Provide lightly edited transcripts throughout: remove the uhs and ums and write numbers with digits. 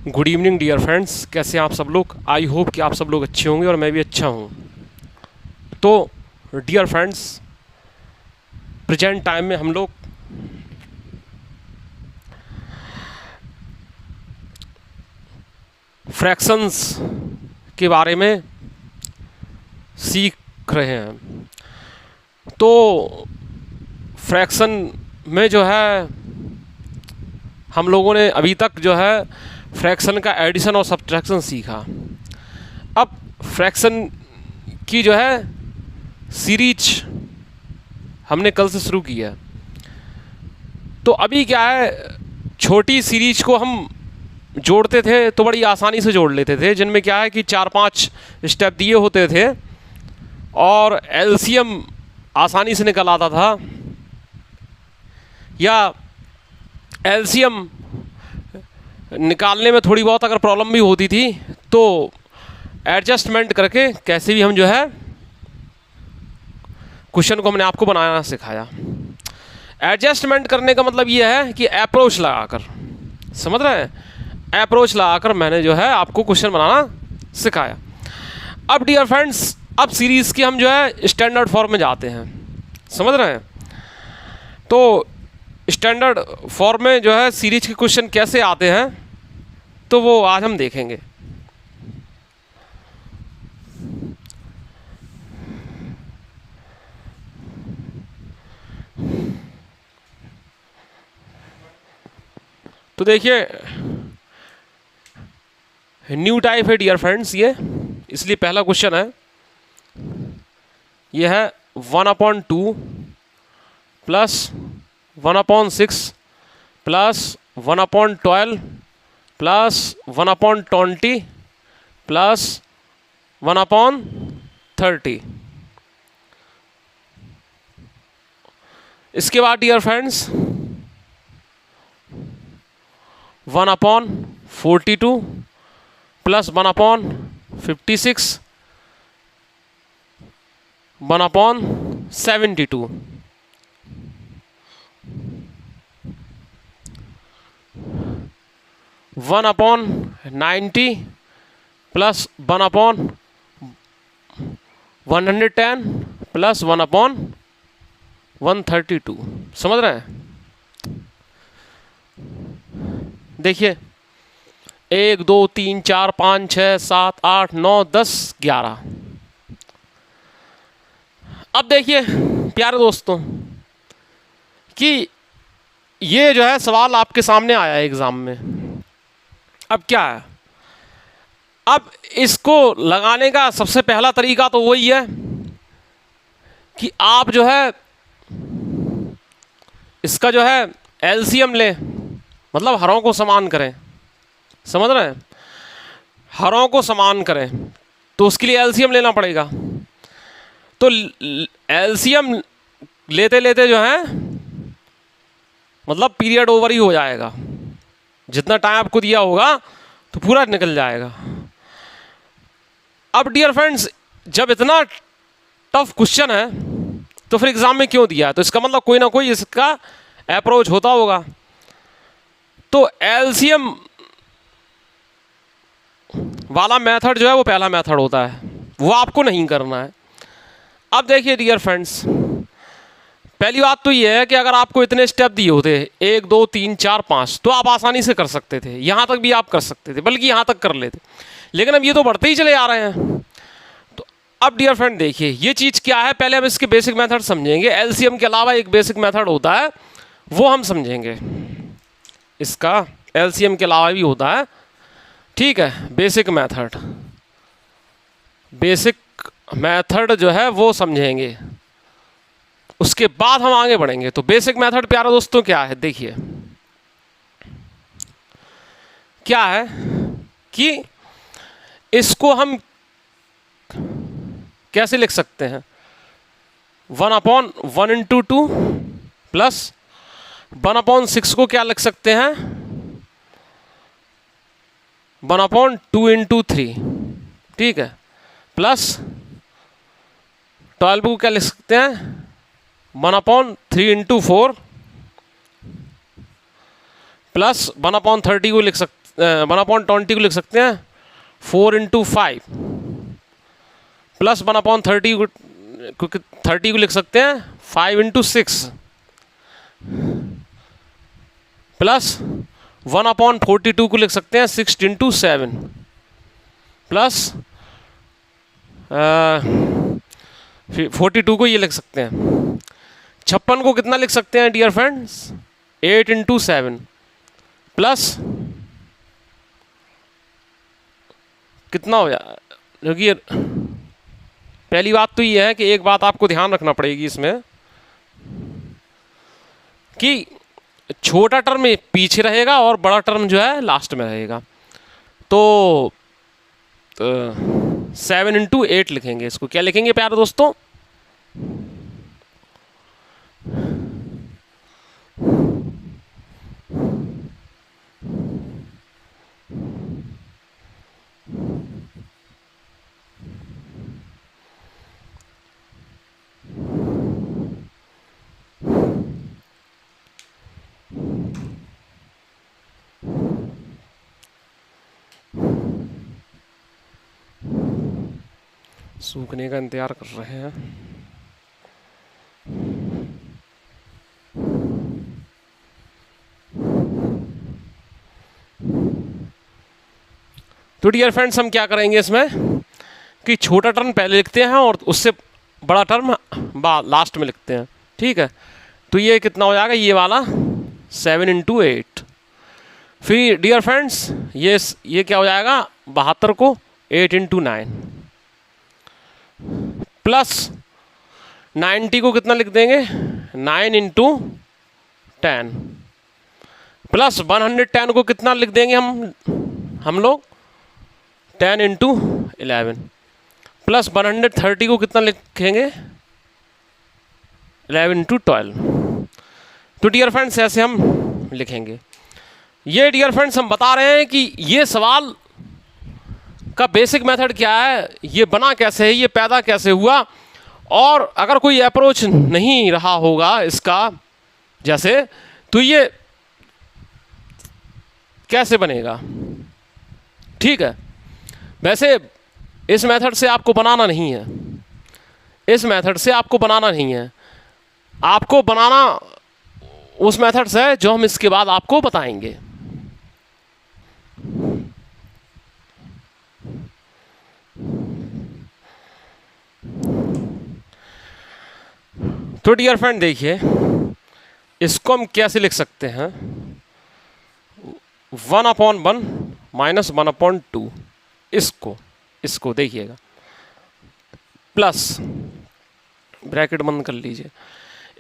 Good evening dear friends, कैसे हैं आप सब लोग। आई होप कि आप सब लोग अच्छे होंगे और मैं भी अच्छा हूँ। तो डियर फ्रेंड्स, प्रेजेंट टाइम में हम लोग फ्रैक्शंस के बारे में सीख रहे हैं। तो फ्रैक्शन में जो है हम लोगों ने अभी तक जो है फ्रैक्शन का एडिशन और सब्ट्रैक्शन सीखा। अब फ्रैक्शन की जो है सीरीज हमने कल से शुरू की है। तो अभी क्या है, छोटी सीरीज को हम जोड़ते थे तो बड़ी आसानी से जोड़ लेते थे, जिनमें क्या है कि 4-5 स्टेप दिए होते थे और एलसीएम आसानी से निकल आता था, या एलसीएम निकालने में थोड़ी बहुत अगर प्रॉब्लम भी होती थी तो एडजस्टमेंट करके कैसे भी हम जो है क्वेश्चन को हमने आपको बनाना सिखाया। एडजस्टमेंट करने का मतलब ये है कि अप्रोच लगाकर, समझ रहे हैं, अप्रोच लगाकर मैंने जो है आपको क्वेश्चन बनाना सिखाया। अब डियर फ्रेंड्स, अब सीरीज़ की हम जो है स्टैंडर्ड फॉर्म में जाते हैं, समझ रहे हैं। तो स्टैंडर्ड फॉर्म में जो है सीरीज के क्वेश्चन कैसे आते हैं तो वो आज हम देखेंगे। तो देखिए, न्यू टाइप है डियर फ्रेंड्स ये, इसलिए पहला क्वेश्चन है, ये है 1/2 प्लस 1/6 प्लस 1/12 प्लस 1/20 प्लस 1/30। इसके बाद dear friends 1/42 plus 1/56 1/72 1/90 plus 1/110 plus 1/132। समझ रहे हैं। देखिए 1 2 3 4 5 6 7 8 9 10 11। अब देखिए प्यारे दोस्तों कि ये जो है सवाल आपके सामने आया है एग्जाम में। अब क्या है, अब इसको लगाने का सबसे पहला तरीका तो वही है कि आप जो है इसका जो है एलसीएम लें, मतलब हरों को समान करें, समझ रहे हैं, हरों को समान करें तो उसके लिए एलसीएम लेना पड़ेगा। तो एलसीएम लेते लेते जो है मतलब पीरियड ओवर ही हो जाएगा, जितना टाइम आपको दिया होगा तो पूरा निकल जाएगा। अब डियर फ्रेंड्स, जब इतना टफ क्वेश्चन है तो फिर एग्जाम में क्यों दिया है, तो इसका मतलब कोई ना कोई इसका अप्रोच होता होगा। तो एलसीएम वाला मेथड जो है वो पहला मेथड होता है, वो आपको नहीं करना है। अब देखिए डियर फ्रेंड्स, पहली बात तो ये है कि अगर आपको इतने स्टेप दिए होते 1 2 3 4 5 तो आप आसानी से कर सकते थे, यहाँ तक भी आप कर सकते थे, बल्कि यहाँ तक कर लेते। लेकिन अब ये तो बढ़ते ही चले आ रहे हैं। तो अब डियर फ्रेंड देखिए ये चीज़ क्या है, पहले हम इसके बेसिक मेथड समझेंगे। एलसीएम के अलावा एक बेसिक मेथड होता है वो हम समझेंगे, इसका एलसीएम के अलावा भी होता है, ठीक है। बेसिक मेथड जो है वो समझेंगे, उसके बाद हम आगे बढ़ेंगे। तो बेसिक मेथड प्यारे दोस्तों क्या है, देखिए क्या है कि इसको हम कैसे लिख सकते हैं, 1/1 × 2 प्लस 1/6 को क्या लिख सकते हैं, 1/2 × 3, ठीक है, प्लस 12 को क्या लिख सकते हैं, 1/3 × 4 प्लस 1/30 को लिख 1/20 को लिख सकते हैं 4 × 5 प्लस 1/30 को 30 को लिख सकते हैं 5 × 6 प्लस 1/42 को लिख सकते हैं 6 × 7 प्लस 42 को ये लिख सकते हैं 56 को कितना लिख सकते हैं डियर फ्रेंड्स 8 × 7 प्लस कितना हो जाए, क्योंकि पहली बात तो ये है कि एक बात आपको ध्यान रखना पड़ेगी इसमें कि छोटा टर्म पीछे रहेगा और बड़ा टर्म जो है लास्ट में रहेगा। तो 7 × 8 लिखेंगे, इसको क्या लिखेंगे प्यारे दोस्तों, सूखने का इंतजार कर रहे हैं। तो डियर फ्रेंड्स हम क्या करेंगे इसमें कि छोटा टर्म पहले लिखते हैं और उससे बड़ा टर्म लास्ट में लिखते हैं, ठीक है। तो ये कितना हो जाएगा, ये वाला 7 × 8। फिर डियर फ्रेंड्स ये क्या हो जाएगा 72 को 8 × 9 प्लस 90 को कितना लिख देंगे 9 × 10 प्लस 110 को कितना लिख देंगे हम लोग 10 × 11 प्लस 130 को कितना लिखेंगे 11 × 12। तो डियर फ्रेंड्स ऐसे हम लिखेंगे। ये डियर फ्रेंड्स हम बता रहे हैं कि ये सवाल का बेसिक मेथड क्या है, ये बना कैसे है, ये पैदा कैसे हुआ, और अगर कोई अप्रोच नहीं रहा होगा इसका जैसे तो ये कैसे बनेगा, ठीक है। वैसे इस मेथड से आपको बनाना नहीं है, इस मेथड से आपको बनाना नहीं है, आपको बनाना उस मेथड से है जो हम इसके बाद आपको बताएंगे। तो डियर फ्रेंड देखिए इसको हम कैसे लिख सकते हैं 1/1 माइनस 1/2 इसको देखिएगा प्लस ब्रैकेट बंद कर लीजिए।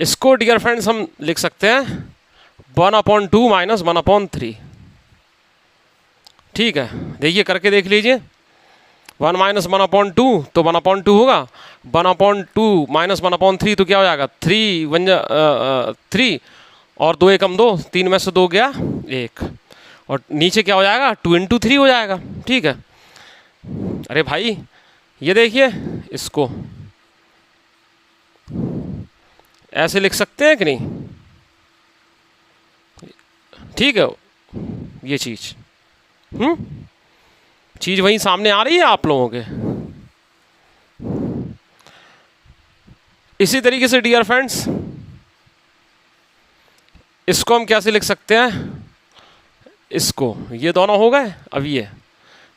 इसको डियर फ्रेंड्स हम लिख सकते हैं 1/2 माइनस 1/3, ठीक है। देखिए करके देख लीजिए 1 माइनस 1/2 तो 1/2 होगा, 1/2 माइनस 1/3 तो क्या हो जाएगा 3 और 2 एकम 2, 3 में से 2 गया 1 और नीचे क्या हो जाएगा 2 × 3 हो जाएगा, ठीक है। अरे भाई ये देखिए इसको ऐसे लिख सकते हैं कि नहीं, ठीक है। ये चीज वहीं सामने आ रही है आप लोगों के। इसी तरीके से डियर फ्रेंड्स इसको हम कैसे लिख सकते हैं, इसको ये दोनों हो गए। अब ये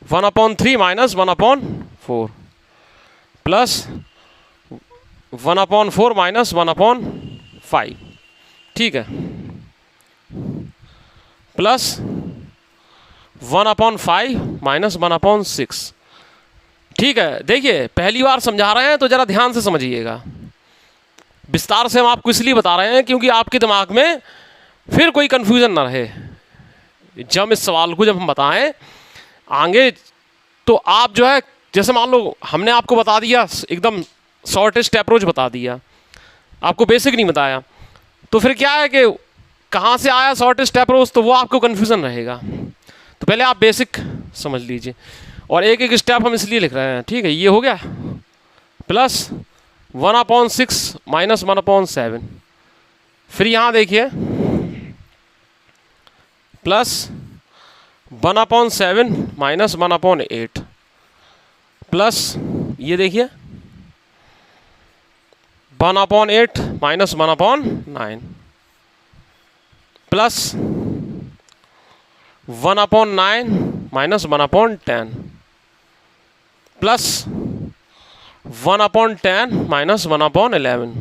1/3 माइनस 1/4 प्लस 1/4 माइनस 1/5, ठीक है, प्लस 1/5 माइनस 1/6, ठीक है। देखिए पहली बार समझा रहे हैं तो ज़रा ध्यान से समझिएगा, विस्तार से हम आपको इसलिए बता रहे हैं क्योंकि आपके दिमाग में फिर कोई कन्फ्यूज़न ना रहे। जब इस सवाल को जब हम बताएं आगे तो आप जो है जैसे मान लो हमने आपको बता दिया एकदम शॉर्टेस्ट अप्रोच बता दिया, आपको बेसिक नहीं बताया, तो फिर क्या है कि कहाँ से आया शॉर्टेस्ट अप्रोच, तो वो आपको कन्फ्यूज़न रहेगा। तो पहले आप बेसिक समझ लीजिए और एक एक स्टेप हम इसलिए लिख रहे हैं, ठीक है। ये हो गया प्लस 1/6 माइनस 1/7, फिर यहाँ देखिए प्लस 1/7 माइनस 1/8 प्लस ये देखिए 1/8 minus 1/9 plus 1/9 minus 1/10 plus 1/10 minus 1/11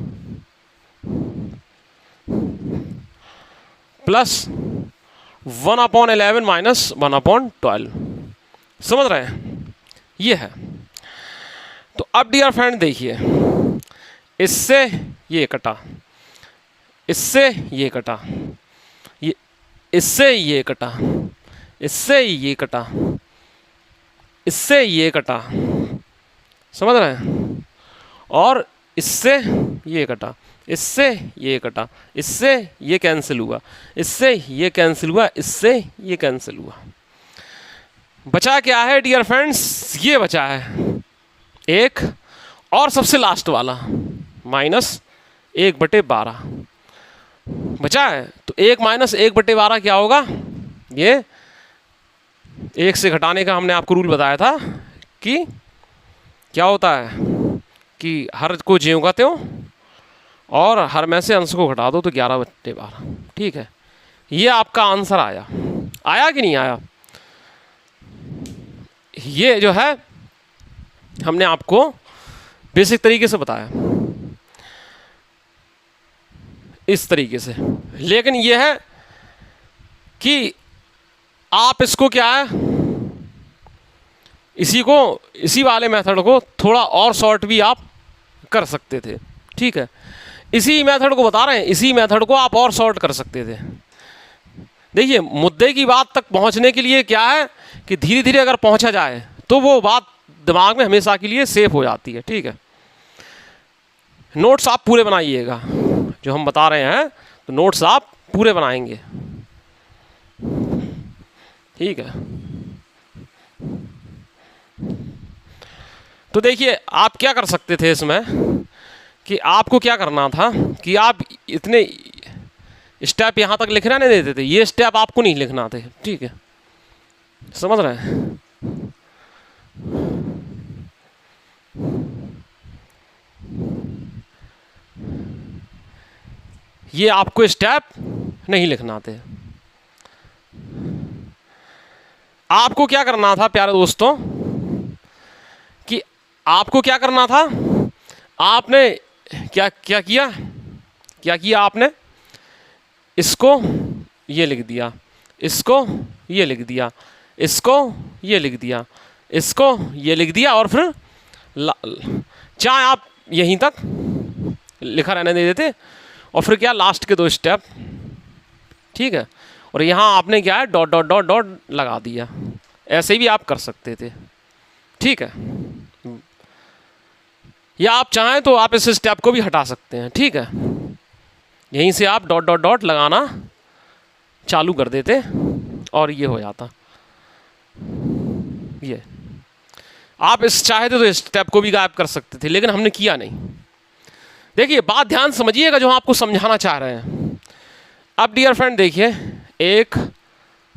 plus 1/11 minus 1/12। समझ रहे हैं? ये है। तो अब डियर फ्रेंड देखिए, इससे ये कटा, इससे ये कटा, ये इससे ये कटा, इससे ये कटा, इससे ये कटा। समझ रहे हैं? और इससे ये कटा, इससे ये कटा, इससे ये कैंसिल हुआ, इससे ये कैंसिल हुआ, इससे ये कैंसिल हुआ। बचा क्या है डियर फ्रेंड्स? ये बचा है एक और सबसे लास्ट वाला -1/12 बचा है। तो 1 माइनस 1/12 क्या होगा? ये 1 से घटाने का हमने आपको रूल बताया था कि क्या होता है कि हर को ज्यों का त्यों और हर में से अंश को घटा दो तो 11/12। ठीक है, ये आपका आंसर आया। आया कि नहीं आया? ये जो है हमने आपको बेसिक तरीके से बताया इस तरीके से। लेकिन ये है कि आप इसको क्या है, इसी वाले मेथड को थोड़ा और शॉर्ट भी आप कर सकते थे। ठीक है, इसी मेथड को बता रहे हैं, इसी मेथड को आप और शॉर्ट कर सकते थे। देखिए, मुद्दे की बात तक पहुंचने के लिए क्या है कि धीरे धीरे अगर पहुंचा जाए तो वो बात दिमाग में हमेशा के लिए सेफ हो जाती है। ठीक है, नोट्स आप पूरे बनाइएगा जो हम बता रहे हैं, तो नोट्स आप पूरे बनाएंगे। ठीक है, तो देखिए आप क्या कर सकते थे इसमें कि आपको क्या करना था कि आप इतने स्टेप यहाँ तक लिखना नहीं देते थे, ये स्टेप आपको नहीं लिखना थे। ठीक है, समझ रहे हैं? ये आपको स्टेप नहीं लिखना थे। आपको क्या करना था प्यारे दोस्तों कि आपको क्या करना था, आपने क्या क्या किया, क्या किया आपने? इसको ये लिख दिया, इसको ये लिख दिया, इसको ये लिख दिया, इसको ये लिख दिया, और फिर चाहे आप यहीं तक लिखा रहने दे देते और फिर क्या लास्ट के 2 स्टेप। ठीक है, और यहाँ आपने क्या है डॉट डॉट डॉट डॉट लगा दिया। ऐसे भी आप कर सकते थे। ठीक है, या आप चाहें तो आप इस स्टेप को भी हटा सकते हैं। ठीक है, यहीं से आप डॉट डॉट डॉट लगाना चालू कर देते और ये हो जाता। ये आप इस चाहते तो इस स्टेप को भी गायब कर सकते थे, लेकिन हमने किया नहीं। देखिए, बात ध्यान समझिएगा जो हम आपको समझाना चाह रहे हैं। अब डियर फ्रेंड देखिए, 1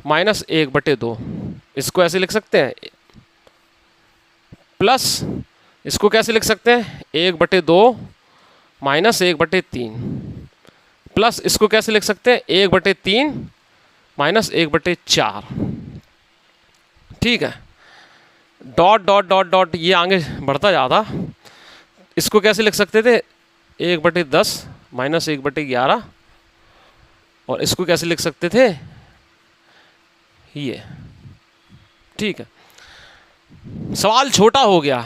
माइनस 1/2 इसको ऐसे लिख सकते हैं, प्लस इसको कैसे लिख सकते हैं 1/2 माइनस 1/3, प्लस इसको कैसे लिख सकते हैं 1/3 माइनस 1/4। ठीक है, डॉट डॉट डॉट डॉट ये आगे बढ़ता जाता। इसको कैसे लिख सकते थे 1/10 माइनस 1/11, और इसको कैसे लिख सकते थे ये। ठीक है, सवाल छोटा हो गया,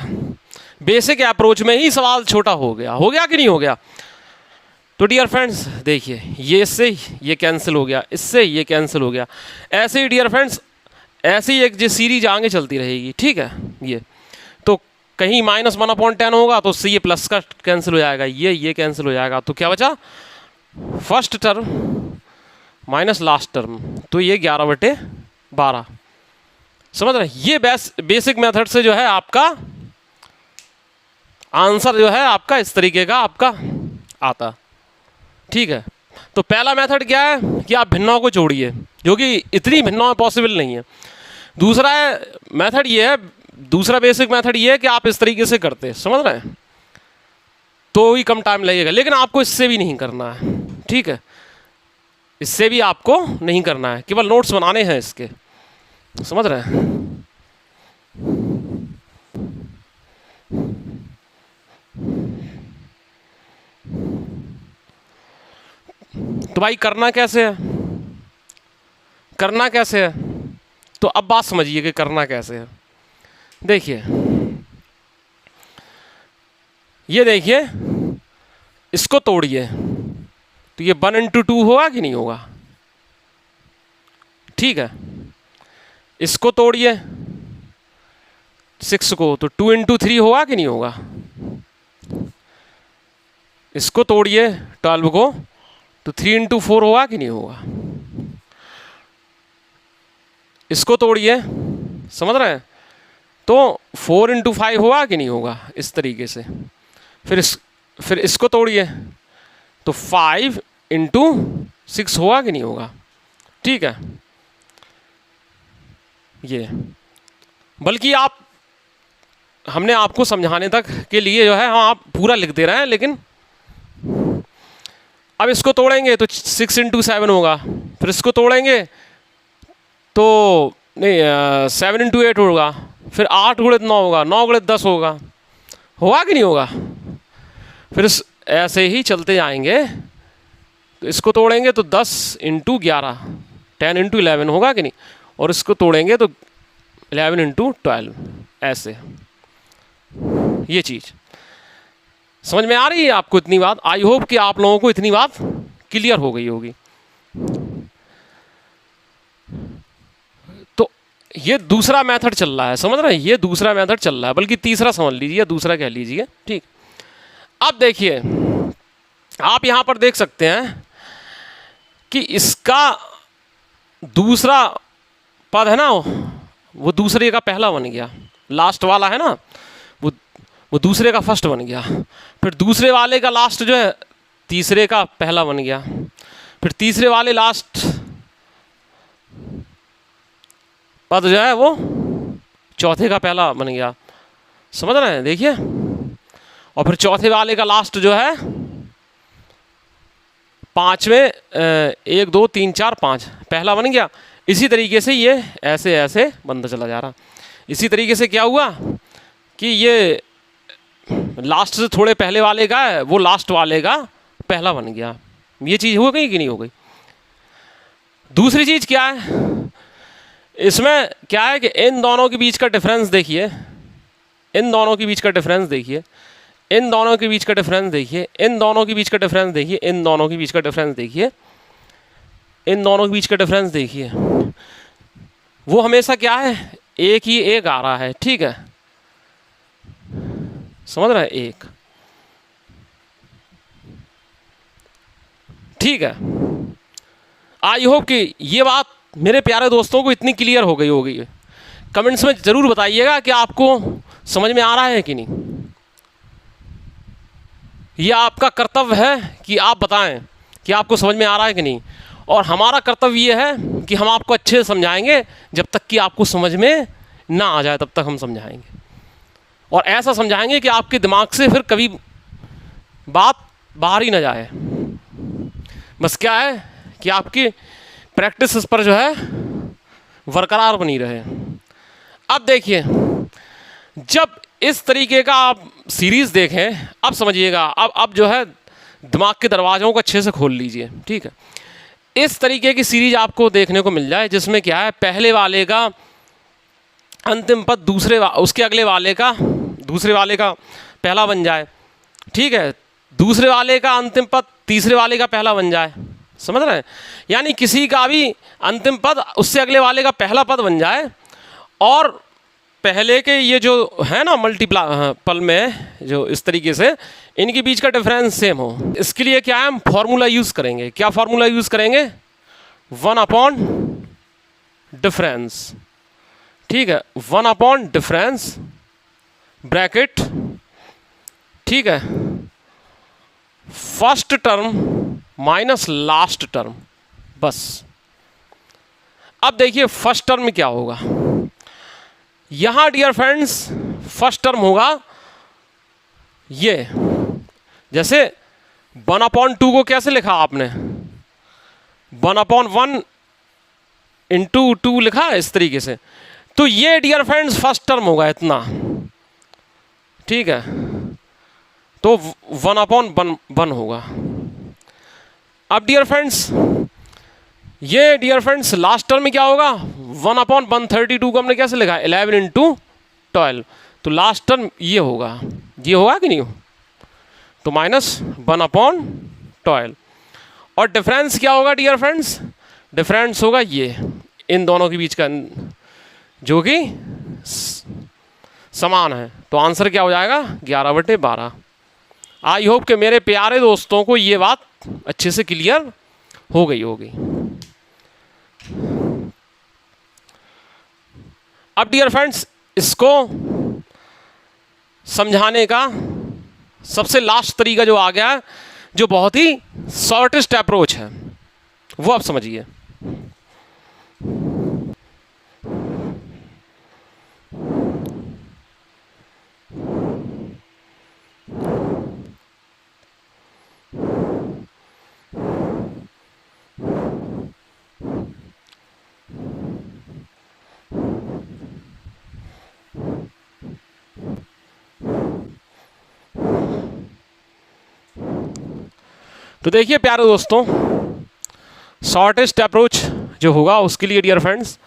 बेसिक अप्रोच में ही सवाल छोटा हो गया कि नहीं हो गया? तो डियर फ्रेंड्स देखिए, ये इससे ये कैंसिल हो गया, इससे ये कैंसिल हो गया। ऐसे ही डियर फ्रेंड्स, ऐसे ही एक जो सीरीज आगे चलती रहेगी। ठीक है, ये तो कहीं -1/10 होगा तो उससे ये प्लस का कैंसिल हो जाएगा, ये कैंसिल हो जाएगा। तो क्या बचा? First term minus last term, तो ये 11/12। समझ रहे हैं? ये बेसिक मेथड से जो है आपका आंसर जो है आपका इस तरीके का आपका आता। ठीक है, तो पहला मेथड क्या है कि आप भिन्नों को जोड़िए, जो कि इतनी भिन्नों में पॉसिबल नहीं है। दूसरा मेथड ये है, दूसरा बेसिक मेथड ये है कि आप इस तरीके से करते हैं, समझ रहे हैं, तो ही कम टाइम लगेगा। लेकिन आपको इससे भी नहीं करना है, ठीक है, इससे भी आपको नहीं करना है, केवल नोट्स बनाने हैं इसके, समझ रहे हैं। तो भाई करना कैसे है, करना कैसे है, तो अब बात समझिए कि करना कैसे है। देखिए, ये देखिए, इसको तोड़िए तो ये 1 इंटू 2 होगा कि नहीं होगा, ठीक है। इसको तोड़िए 6 को, तो 2 इंटू 3 होगा कि नहीं होगा। इसको तोड़िए 12 को, तो 3 इंटू 4 होगा कि नहीं होगा। इसको तोड़िए, समझ रहे हैं, तो 4 इंटू 5 होगा कि नहीं होगा, इस तरीके से। फिर इसको तोड़िए तो 5 इंटू 6 होगा कि नहीं होगा, ठीक है। ये बल्कि हमने आपको समझाने तक के लिए जो है हम आप पूरा लिख दे रहे हैं, लेकिन अब इसको तोड़ेंगे तो 6 इंटू 7 होगा, फिर इसको तोड़ेंगे तो नहीं 7 इंटू 8 होगा, फिर 8 गुणित 9 होगा, 9 गुणित 10 होगा कि नहीं होगा। फिर ऐसे ही चलते जाएंगे, तो इसको तोड़ेंगे तो 10 इंटू 11, 10 इंटू 11 होगा कि नहीं, और इसको तोड़ेंगे तो 11 इंटू 12, ऐसे। ये चीज़ समझ में आ रही है आपको इतनी बात। आई होप कि आप लोगों को इतनी बात क्लियर हो गई होगी। तो ये दूसरा मेथड चल रहा है, समझ रहे हैं, ये दूसरा मेथड चल रहा है, बल्कि तीसरा समझ लीजिए, दूसरा कह लीजिए, ठीक। अब देखिए, आप यहां पर देख सकते हैं कि इसका दूसरा पद है ना, वो दूसरे का पहला बन गया, लास्ट वाला है ना, वो दूसरे का फर्स्ट बन गया। फिर दूसरे वाले का लास्ट जो है तीसरे का पहला बन गया, फिर तीसरे वाले लास्ट पद जो है वो चौथे का पहला बन गया, समझ रहे हैं, देखिए। और फिर चौथे वाले का लास्ट जो है पांचवें 1 2 3 4 5 पहला बन गया। इसी तरीके से ये ऐसे ऐसे बनता चला जा रहा। इसी तरीके से क्या हुआ कि ये लास्ट से थोड़े पहले वाले का है, वो लास्ट वाले का पहला बन गया। ये चीज़ हो गई कि नहीं हो गई। दूसरी चीज़ क्या है इसमें, क्या है कि इन दोनों के बीच का डिफरेंस देखिए, इन दोनों के बीच का डिफरेंस देखिए, इन दोनों के बीच का डिफरेंस देखिए, इन दोनों के बीच का डिफरेंस देखिए, इन दोनों के बीच का डिफरेंस देखिए, इन दोनों के बीच का डिफरेंस देखिए। वो हमेशा क्या है, एक ही एक आ रहा है, ठीक है, समझ रहे हैं, एक, ठीक है। आई होप कि ये बात मेरे प्यारे दोस्तों को इतनी क्लियर हो गई होगी। कमेंट्स में ज़रूर बताइएगा कि आपको समझ में आ रहा है कि नहीं। यह आपका कर्तव्य है कि आप बताएं कि आपको समझ में आ रहा है कि नहीं, और हमारा कर्तव्य ये है कि हम आपको अच्छे से समझाएंगे, जब तक कि आपको समझ में ना आ जाए तब तक हम समझाएंगे, और ऐसा समझाएंगे कि आपके दिमाग से फिर कभी बात बाहर ही ना जाए। बस क्या है कि आपकी प्रैक्टिस इस पर जो है बरकरार बनी रहे। अब देखिए, जब इस तरीके का आप सीरीज़ देखें, अब समझिएगा, अब जो है दिमाग के दरवाज़ों को अच्छे से खोल लीजिए, ठीक है। इस तरीके की सीरीज आपको देखने को मिल जाए जिसमें क्या है, पहले वाले का अंतिम पद उसके अगले वाले का दूसरे वाले का पहला बन जाए, ठीक है, दूसरे वाले का अंतिम पद तीसरे वाले का पहला बन जाए, समझ रहे हैं। यानी किसी का भी अंतिम पद उससे अगले वाले का पहला पद बन जाए, और पहले के ये जो है ना मल्टीपल में जो इस तरीके से इनके बीच का डिफरेंस सेम हो। इसके लिए क्या है, हम फॉर्मूला यूज़ करेंगे। क्या फॉर्मूला यूज़ करेंगे, 1/डिफरेंस, ठीक है, 1/डिफरेंस ब्रैकेट, ठीक है, first term minus last term, बस। अब देखिए फर्स्ट टर्म में क्या होगा। यहां डियर फ्रेंड्स फर्स्ट टर्म होगा ये, जैसे 1/2 को कैसे लिखा आपने, 1/1 इंटू 2 लिखा इस तरीके से। तो ये डियर फ्रेंड्स फर्स्ट टर्म होगा इतना, ठीक है। तो 1/1 होगा। अब डियर फ्रेंड्स ये डियर फ्रेंड्स लास्ट टर्म में क्या होगा, 1/132 को हमने कैसे लिखा, 11 इंटू 12। तो लास्ट टर्म ये होगा कि नहीं, तो -1/12। और डिफरेंस क्या होगा डियर फ्रेंड्स, डिफरेंस होगा ये इन दोनों के बीच का, जो कि समान है। तो आंसर क्या हो जाएगा, 11/12। आई होप कि मेरे प्यारे दोस्तों को ये बात अच्छे से क्लियर हो गई होगी। अब डियर फ्रेंड्स इसको समझाने का सबसे लास्ट तरीका जो आ गया है, जो बहुत ही शॉर्टेस्ट अप्रोच है, वो आप समझिए। तो देखिए प्यारे दोस्तों, शॉर्टेस्ट अप्रोच जो होगा उसके लिए डियर फ्रेंड्स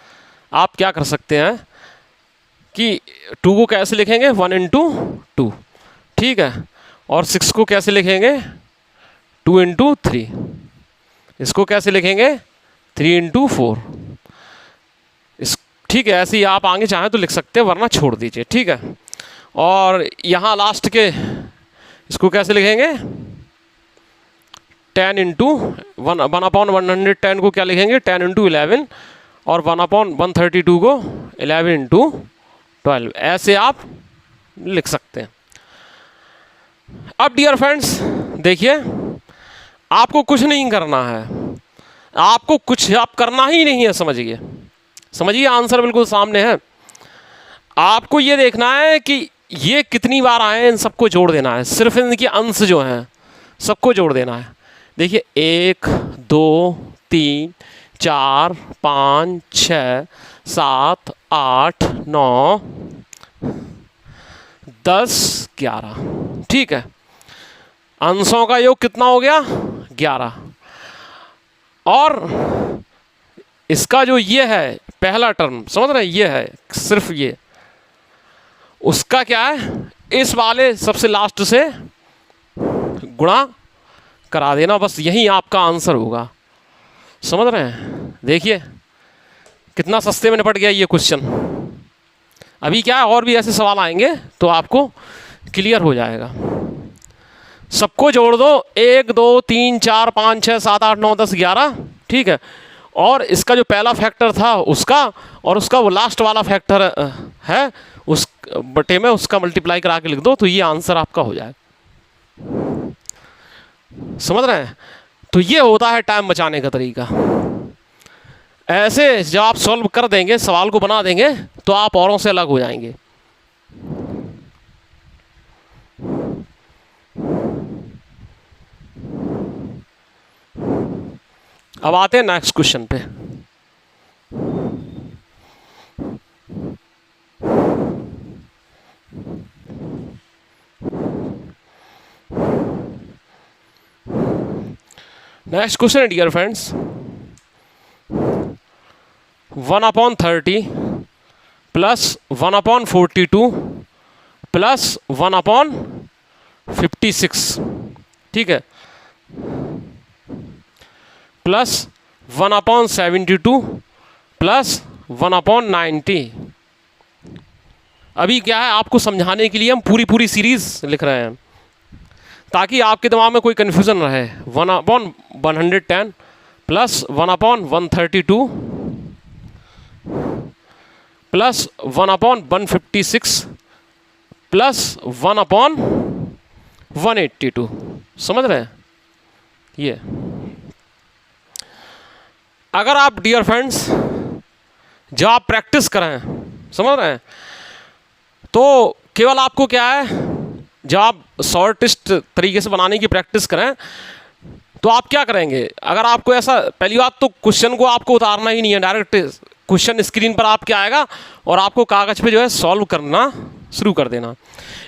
आप क्या कर सकते हैं कि 2 को कैसे लिखेंगे, 1 इंटू 2, ठीक है। और 6 को कैसे लिखेंगे, 2 इंटू 3। इसको कैसे लिखेंगे, 3 इंटू 4। इस ठीक है, ऐसे ही आप आगे चाहें तो लिख सकते हैं, वरना छोड़ दीजिए, ठीक है। और यहाँ लास्ट के इसको कैसे लिखेंगे, 10 इंटू 1/110 को क्या लिखेंगे, 10 इंटू 11। और 1/132 को 11 इंटू 12, ऐसे आप लिख सकते हैं। अब डियर फ्रेंड्स देखिए, आपको कुछ नहीं करना है, आपको कुछ आप करना ही नहीं है, समझिए आंसर बिल्कुल सामने है। आपको ये देखना है कि ये कितनी बार आए हैं, इन सबको जोड़ देना है, सिर्फ इनके अंश जो हैं सबको जोड़ देना है। देखिए 1 2 3 4 5 6 7 8 9 10 11, ठीक है। अंशों का योग कितना हो गया, 11। और इसका जो ये है पहला टर्म, समझ रहे हैं, ये है सिर्फ ये, उसका क्या है, इस वाले सबसे लास्ट से गुणा करा देना, बस यही आपका आंसर होगा। समझ रहे हैं, देखिए कितना सस्ते में निपट गया ये क्वेश्चन। अभी क्या है, और भी ऐसे सवाल आएंगे तो आपको क्लियर हो जाएगा। सबको जोड़ दो, 1 2 3 4 5 6 7 8 9 10 11, ठीक है। और इसका जो पहला फैक्टर था उसका, और उसका वो लास्ट वाला फैक्टर है, उस बटे में उसका मल्टीप्लाई करा के लिख दो, तो ये आंसर आपका हो जाएगा। समझ रहे हैं, तो ये होता है टाइम बचाने का तरीका। ऐसे जब आप सॉल्व कर देंगे, सवाल को बना देंगे, तो आप औरों से अलग हो जाएंगे। अब आते हैं नेक्स्ट क्वेश्चन पे। नेक्स्ट क्वेश्चन है डियर फ्रेंड्स, 1/30 प्लस 1/42 प्लस 1/56, ठीक है, प्लस 1/72 प्लस 1/90। अभी क्या है, आपको समझाने के लिए हम पूरी सीरीज लिख रहे हैं, ताकि आपके दिमाग में कोई कन्फ्यूज़न रहे। 1/110 प्लस 1/132 प्लस 1/156 प्लस 1/182, समझ रहे हैं। ये अगर आप डियर फ्रेंड्स जब आप प्रैक्टिस करें, समझ रहे हैं, तो केवल आपको क्या है, जब आप शॉर्टेस्ट तरीके से बनाने की प्रैक्टिस करें तो आप क्या करेंगे, अगर आपको ऐसा, पहली बात तो क्वेश्चन को आपको उतारना ही नहीं है, डायरेक्ट क्वेश्चन स्क्रीन पर आपके आएगा और आपको कागज़ पे जो है सॉल्व करना शुरू कर देना।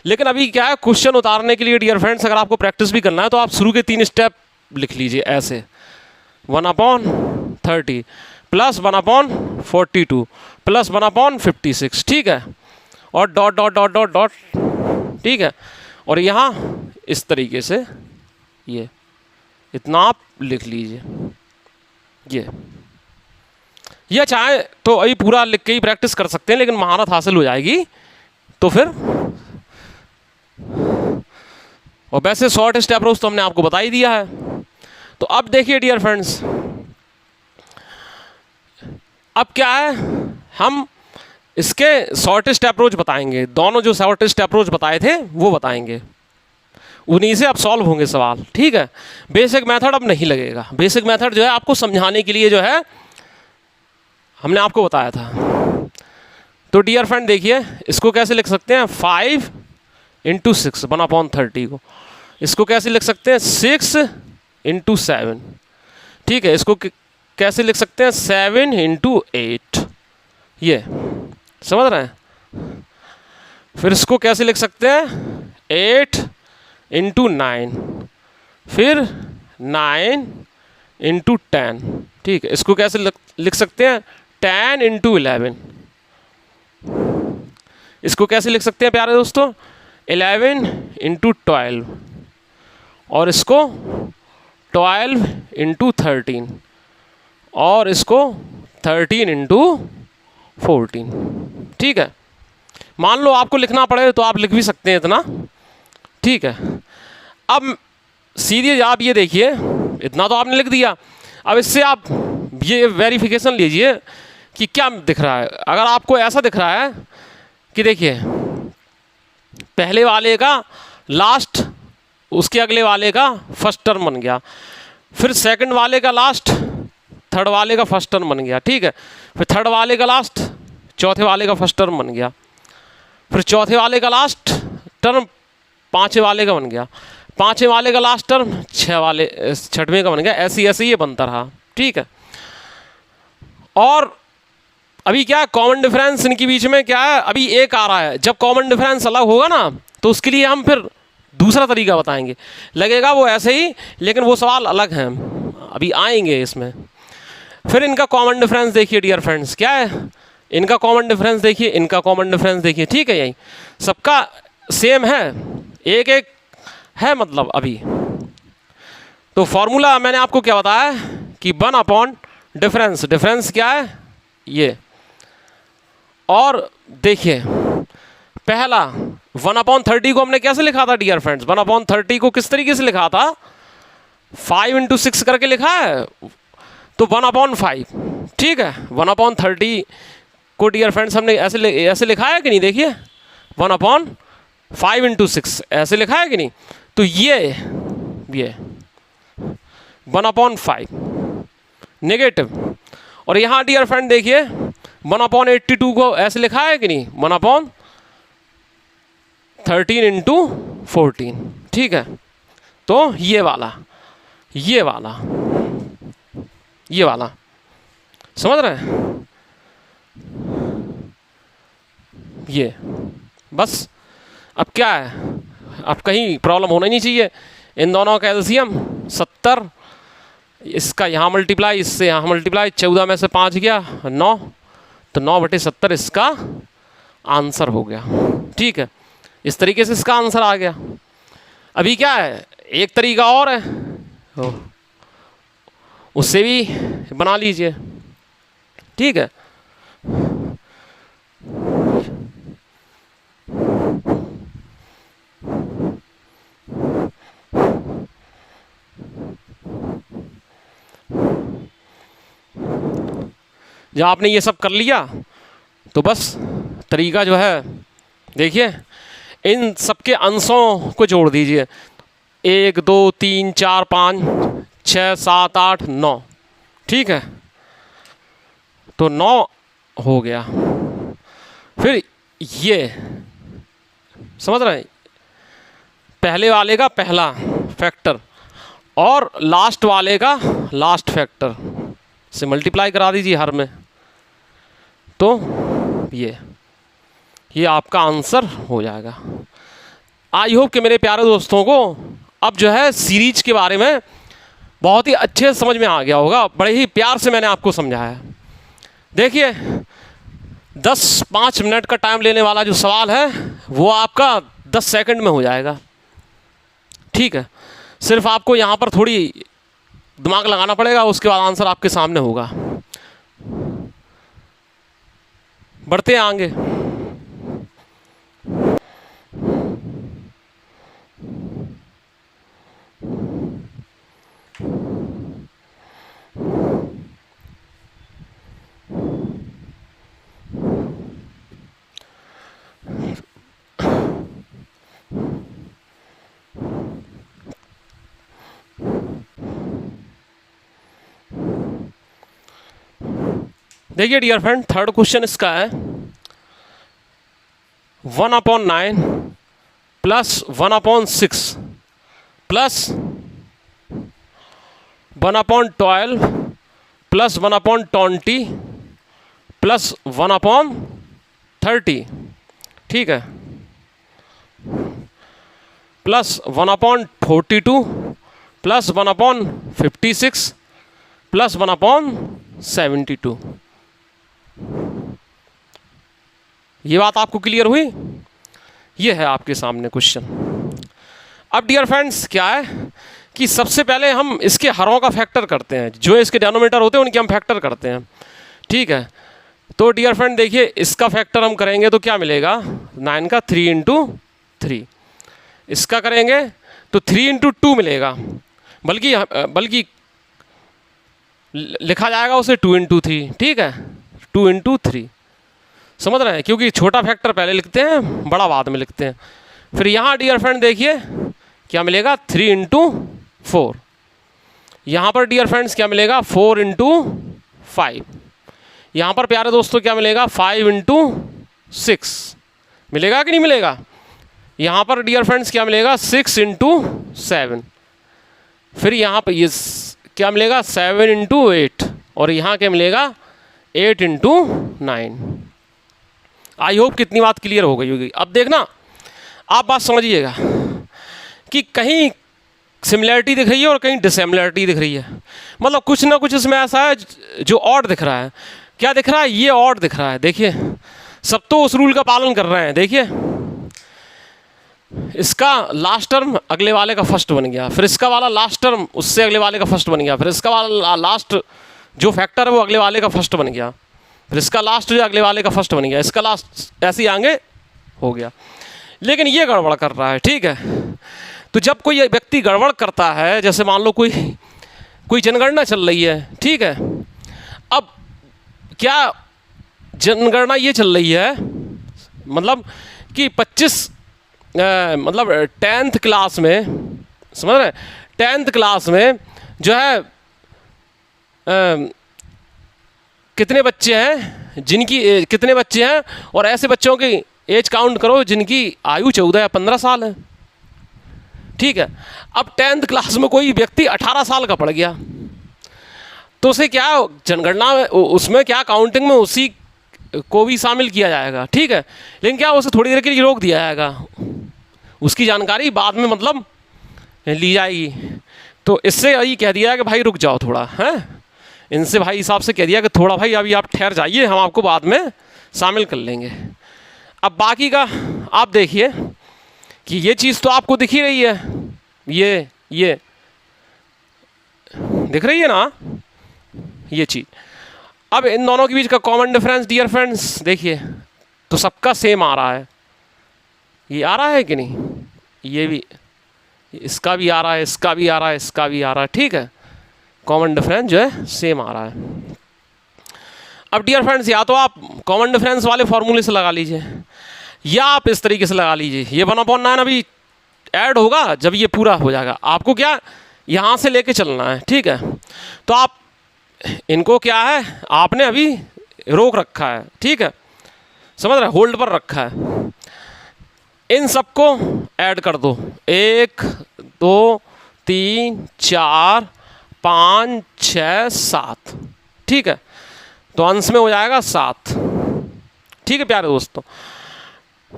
लेकिन अभी क्या है, क्वेश्चन उतारने के लिए डियर फ्रेंड्स, अगर आपको प्रैक्टिस भी करना है तो आप शुरू के 3 स्टेप लिख लीजिए ऐसे, 1/30 प्लस 1/42 प्लस 1/56, ठीक है, और dot dot dot dot dot, ठीक है, और यहाँ इस तरीके से ये इतना आप लिख लीजिए। ये चाहे तो अभी पूरा लिख के ही प्रैक्टिस कर सकते हैं, लेकिन महारत हासिल हो जाएगी तो फिर, और वैसे शॉर्टेस्ट अप्रोच तो हमने आपको बता ही दिया है। तो अब देखिए डियर फ्रेंड्स, अब क्या है, हम इसके शॉर्टेस्ट अप्रोच बताएंगे, दोनों जो शॉर्टेस्ट अप्रोच बताए थे वो बताएंगे, उन्हीं से अब सॉल्व होंगे सवाल, ठीक है। बेसिक मेथड अब नहीं लगेगा, बेसिक मेथड जो है आपको समझाने के लिए जो है हमने आपको बताया था। तो डियर फ्रेंड देखिए, इसको कैसे लिख सकते हैं, 5 × 6 1/30 को, इसको कैसे लिख सकते हैं, 6 × 7, ठीक है, इसको कैसे लिख सकते हैं, 7 × 8, ये समझ रहे हैं। फिर इसको कैसे लिख सकते हैं, 8 × 9, फिर 9 × 10, ठीक है, इसको कैसे लिख सकते हैं, 10 × 11, इसको कैसे लिख सकते हैं प्यारे दोस्तों, 11 × 12, और इसको 12 × 13, और इसको 13 × 14, ठीक है। मान लो आपको लिखना पड़े तो आप लिख भी सकते हैं इतना, ठीक है। अब सीधे आप ये देखिए, इतना तो आपने लिख दिया, अब इससे आप ये वेरिफिकेशन लीजिए कि क्या दिख रहा है। अगर आपको ऐसा दिख रहा है कि देखिए पहले वाले का लास्ट, उसके अगले वाले का फर्स्ट टर्म बन गया, फिर सेकंड वाले का लास्ट, थर्ड वाले का फर्स्ट टर्म बन गया, ठीक है, फिर थर्ड वाले का लास्ट, चौथे वाले का फर्स्ट टर्म बन गया, फिर चौथे वाले का लास्ट टर्म पाँचवें वाले का बन गया, पाँचवें वाले का लास्ट टर्म छठवें का बन गया, ऐसे ऐसे ये बनता रहा, ठीक है। और अभी क्या है, कॉमन डिफरेंस इनके बीच में क्या है, अभी एक आ रहा है, जब कॉमन डिफरेंस अलग होगा ना तो उसके लिए हम फिर दूसरा तरीका बताएंगे, लगेगा वो ऐसे ही, लेकिन वो सवाल अलग हैं, अभी आएंगे इसमें। फिर इनका कॉमन डिफरेंस देखिए डियर फ्रेंड्स, क्या है, इनका कॉमन डिफरेंस देखिए, इनका कॉमन डिफरेंस देखिए, ठीक है, यही सबका सेम है, एक एक है मतलब अभी। तो फॉर्मूला मैंने आपको क्या बताया कि 1 डिफरेंस, डिफरेंस क्या है ये, और देखिए पहला 1/30 को हमने कैसे लिखा था डियर फ्रेंड्स, 1/30 को किस तरीके से लिखा था, 5 × 6 करके लिखा है, तो 1/5, ठीक है। 1/30 को डियर फ्रेंड्स हमने ऐसे लिखा है कि नहीं, देखिए 1/5 × 6 ऐसे लिखा है कि नहीं, तो ये 1/5 नेगेटिव, और यहाँ डियर फ्रेंड देखिए 1/82 को ऐसे लिखा है कि नहीं, 1/13 × 14, ठीक है। तो ये वाला समझ रहे हैं, ये बस। अब क्या है, अब कहीं प्रॉब्लम होना ही नहीं चाहिए, इन दोनों का एलसीएम 70, इसका यहाँ मल्टीप्लाई, इससे यहाँ मल्टीप्लाई, 14 में से 5 गया 9, तो 9/70 इसका आंसर हो गया, ठीक है। इस तरीके से इसका आंसर आ गया। अभी क्या है, एक तरीका और है, उससे भी बना लीजिए, ठीक है। जब आपने ये सब कर लिया तो बस तरीका जो है, देखिए इन सबके अंशों को जोड़ दीजिए, 1 2 3 4 5 6 7 8 9, ठीक है। तो 9 हो गया। फिर ये समझ रहे हैं, पहले वाले का पहला फैक्टर और लास्ट वाले का लास्ट फैक्टर से मल्टीप्लाई करा दीजिए हर में, तो ये आपका आंसर हो जाएगा। आई होप कि मेरे प्यारे दोस्तों को अब जो है सीरीज के बारे में बहुत ही अच्छे से समझ में आ गया होगा। बड़े ही प्यार से मैंने आपको समझाया। देखिए 10-5 मिनट का टाइम लेने वाला जो सवाल है वो आपका 10 सेकंड में हो जाएगा। ठीक है, सिर्फ आपको यहाँ पर थोड़ी दिमाग लगाना पड़ेगा, उसके बाद आंसर आपके सामने होगा। बढ़ते हैं आगे। देखिए डियर फ्रेंड, थर्ड क्वेश्चन इसका है 1/9 प्लस 1/6 प्लस 1/12 प्लस 1/20 प्लस 1/30। ठीक है, प्लस 1/42 प्लस 1/56 प्लस 1/72। ये बात आपको क्लियर हुई? ये है आपके सामने क्वेश्चन। अब डियर फ्रेंड्स क्या है कि सबसे पहले हम इसके हरों का फैक्टर करते हैं, जो इसके डिनोमिनेटर होते हैं उनके हम फैक्टर करते हैं। ठीक है, तो डियर फ्रेंड देखिए इसका फैक्टर हम करेंगे तो क्या मिलेगा, 9 का 3 × 3। इसका करेंगे तो 3 × 2 मिलेगा, बल्कि लिखा जाएगा उसे 2 × 3। ठीक है, 2 × 3 समझ रहे हैं, क्योंकि छोटा फैक्टर पहले लिखते हैं, बड़ा बाद में लिखते हैं। फिर यहाँ डियर फ्रेंड देखिए क्या मिलेगा, 3 × 4। यहाँ पर डियर फ्रेंड्स क्या मिलेगा, 4 × 5। यहाँ पर प्यारे दोस्तों क्या मिलेगा, 5 × 6 मिलेगा कि नहीं मिलेगा। यहाँ पर डियर फ्रेंड्स क्या मिलेगा, 6 × 7। फिर यहाँ पर ये क्या मिलेगा, 7 × 8। और यहाँ क्या मिलेगा, 8 × 9। आई होप कितनी बात क्लियर हो गई होगी। अब देखना आप बात समझिएगा कि कहीं सिमिलैरिटी दिख रही है और कहीं डिसिमिलैरिटी दिख रही है। मतलब कुछ ना कुछ इसमें ऐसा है जो ऑड दिख रहा है। क्या दिख रहा है, ये ऑड दिख रहा है। देखिए सब तो उस रूल का पालन कर रहे हैं। देखिए इसका लास्ट टर्म अगले वाले का फर्स्ट बन गया, फिर इसका वाला लास्ट टर्म उससे अगले वाले का फर्स्ट बन गया, फिर इसका वाला लास्ट जो फैक्टर है वो अगले वाले का फर्स्ट बन गया, फिर इसका लास्ट जो अगले वाले का फर्स्ट बन गया, इसका लास्ट ऐसे ही आगे हो गया। लेकिन ये गड़बड़ कर रहा है। ठीक है, तो जब कोई व्यक्ति गड़बड़ करता है, जैसे मान लो कोई जनगणना चल रही है। ठीक है, अब क्या जनगणना ये चल रही है, मतलब कि 25 मतलब 10th क्लास में, समझ रहे हैं, 10th क्लास में जो है कितने बच्चे हैं, कितने बच्चे हैं, और ऐसे बच्चों की एज काउंट करो जिनकी आयु 14 या 15 साल है। ठीक है, अब 10th क्लास में कोई व्यक्ति 18 साल का पड़ गया, तो उसे क्या जनगणना में उसमें क्या काउंटिंग में उसी को भी शामिल किया जाएगा। ठीक है, लेकिन क्या उसे थोड़ी देर के लिए रोक दिया जाएगा, उसकी जानकारी बाद में मतलब ली जाएगी। तो इससे यही कह दिया है कि भाई रुक जाओ थोड़ा, है इनसे भाई हिसाब से कह दिया कि थोड़ा भाई अभी आप ठहर जाइए, हम आपको बाद में शामिल कर लेंगे। अब बाकी का आप देखिए कि ये चीज़ तो आपको दिख ही रही है, ये दिख रही है ना ये चीज़। अब इन दोनों के बीच का कॉमन डिफरेंस डियर फ्रेंड्स देखिए, तो सबका सेम आ रहा है। ये आ रहा है कि नहीं, ये भी, इसका भी आ रहा है, इसका भी आ रहा है, इसका भी आ रहा है। ठीक है, कॉमन डिफरेंस जो है सेम आ रहा है। अब डियर फ्रेंड्स या तो आप कॉमन डिफरेंस वाले फॉर्मूले से लगा लीजिए, या आप इस तरीके से लगा लीजिए। ये 1/9 अभी ऐड होगा जब ये पूरा हो जाएगा, आपको क्या यहाँ से लेके चलना है। ठीक है, तो आप इनको क्या है, आपने अभी रोक रखा है, ठीक है, समझ रहे, होल्ड पर रखा है। इन सबको ऐड कर दो, 1 2 3 4 5 6 7, ठीक है, तो अंश में हो जाएगा 7, ठीक है प्यारे दोस्तों।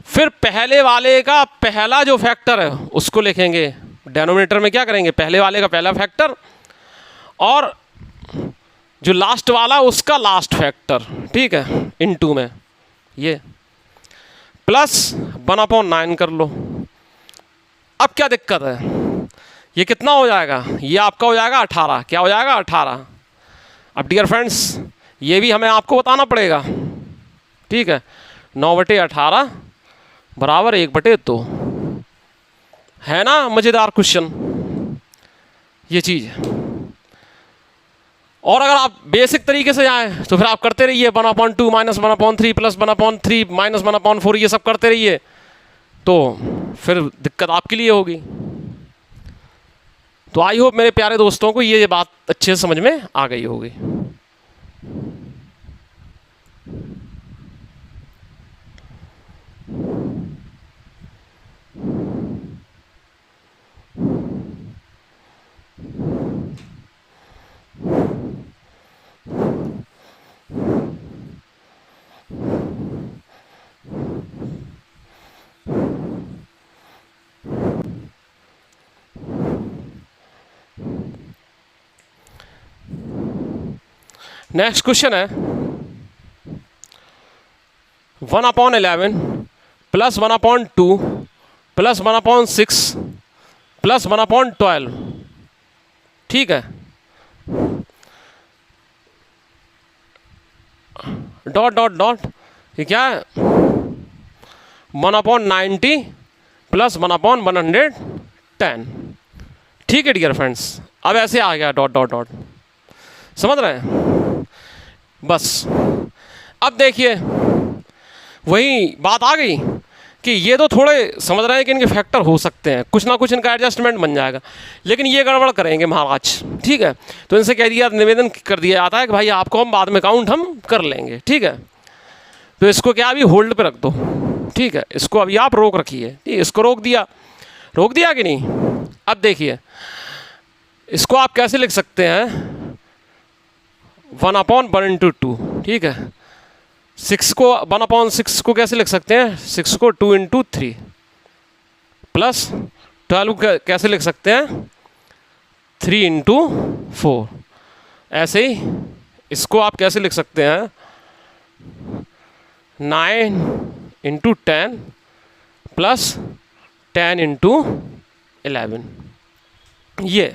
फिर पहले वाले का पहला जो फैक्टर है उसको लिखेंगे डेनोमिनेटर में, क्या करेंगे, पहले वाले का पहला फैक्टर और जो लास्ट वाला उसका लास्ट फैक्टर, ठीक है, इनटू में ये प्लस 1/9 कर लो। अब क्या दिक्कत है, ये कितना हो जाएगा, ये आपका हो जाएगा 18, क्या हो जाएगा 18। अब डियर फ्रेंड्स ये भी हमें आपको बताना पड़ेगा, ठीक है, 9/18 बराबर 1/2 है ना, मज़ेदार क्वेश्चन ये चीज़ है। और अगर आप बेसिक तरीके से जाएं तो फिर आप करते रहिए 1/2 माइनस 1/3 प्लस 1/3 माइनस 1/4, ये सब करते रहिए, तो फिर दिक्कत आपके लिए होगी। तो आई होप मेरे प्यारे दोस्तों को ये बात अच्छे से समझ में आ गई होगी। नेक्स्ट क्वेश्चन है 1/11 प्लस 1/2 प्लस 1/6 प्लस 1/12, ठीक है, डॉट डॉट डॉट, ये क्या है 1/90 प्लस 1/110, ठीक है डियर फ्रेंड्स। अब ऐसे आ गया डॉट डॉट डॉट, समझ रहे हैं, बस। अब देखिए वही बात आ गई कि ये तो थोड़े समझ रहे हैं कि इनके फैक्टर हो सकते हैं, कुछ ना कुछ इनका एडजस्टमेंट बन जाएगा, लेकिन ये गड़बड़ करेंगे महाराज, ठीक है, तो इनसे कह दिया, निवेदन कर दिया जाता है कि भाई आपको हम बाद में काउंट हम कर लेंगे, ठीक है, तो इसको क्या अभी होल्ड पे रख दो, ठीक है, इसको अभी आप रोक रखिए, ठीक है, इसको रोक दिया कि नहीं। अब देखिए इसको आप कैसे लिख सकते हैं, 1/1 × 2, ठीक है, 6 को 1/6 को कैसे लिख सकते हैं, 6 को 2 × 3 प्लस 12 को कैसे लिख सकते हैं, 3 × 4। ऐसे ही इसको आप कैसे लिख सकते हैं, 9 × 10 प्लस 10 × 11, ये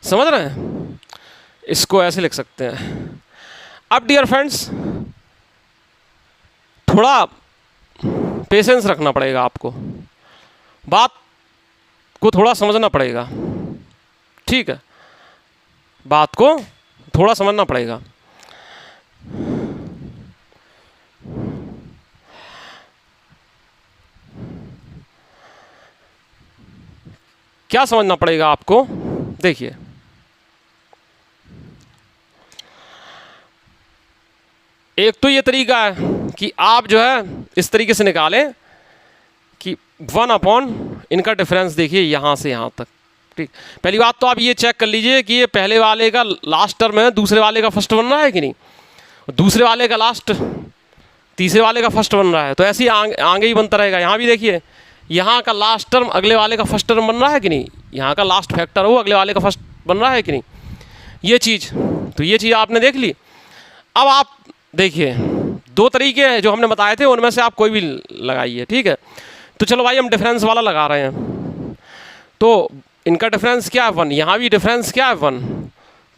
समझ रहे हैं, इसको ऐसे लिख सकते हैं। अब डियर फ्रेंड्स थोड़ा पेशेंस रखना पड़ेगा आपको, बात को थोड़ा समझना पड़ेगा, ठीक है, बात को थोड़ा समझना पड़ेगा। क्या समझना पड़ेगा आपको, देखिए एक तो ये तरीका है कि आप जो है इस तरीके से निकालें कि 1/ इनका डिफरेंस देखिए यहाँ से यहाँ तक, ठीक। पहली बात तो आप ये चेक कर लीजिए कि ये पहले वाले का लास्ट टर्म है, दूसरे वाले का फर्स्ट बन रहा है कि नहीं, दूसरे वाले का लास्ट तीसरे वाले का फर्स्ट बन रहा है, तो ऐसे ही आगे ही बनता रहेगा। यहाँ भी देखिए यहाँ का लास्ट टर्म अगले वाले का फर्स्ट टर्म बन रहा है कि नहीं, यहाँ का लास्ट फैक्टर हो अगले वाले का फर्स्ट बन रहा है कि नहीं, ये चीज़, तो ये चीज़ आपने देख ली। अब आप देखिए दो तरीके हैं जो हमने बताए थे, उनमें से आप कोई भी लगाइए, ठीक है। तो चलो भाई हम डिफरेंस वाला लगा रहे हैं, तो इनका डिफरेंस क्या है 1, यहाँ भी डिफरेंस क्या है 1,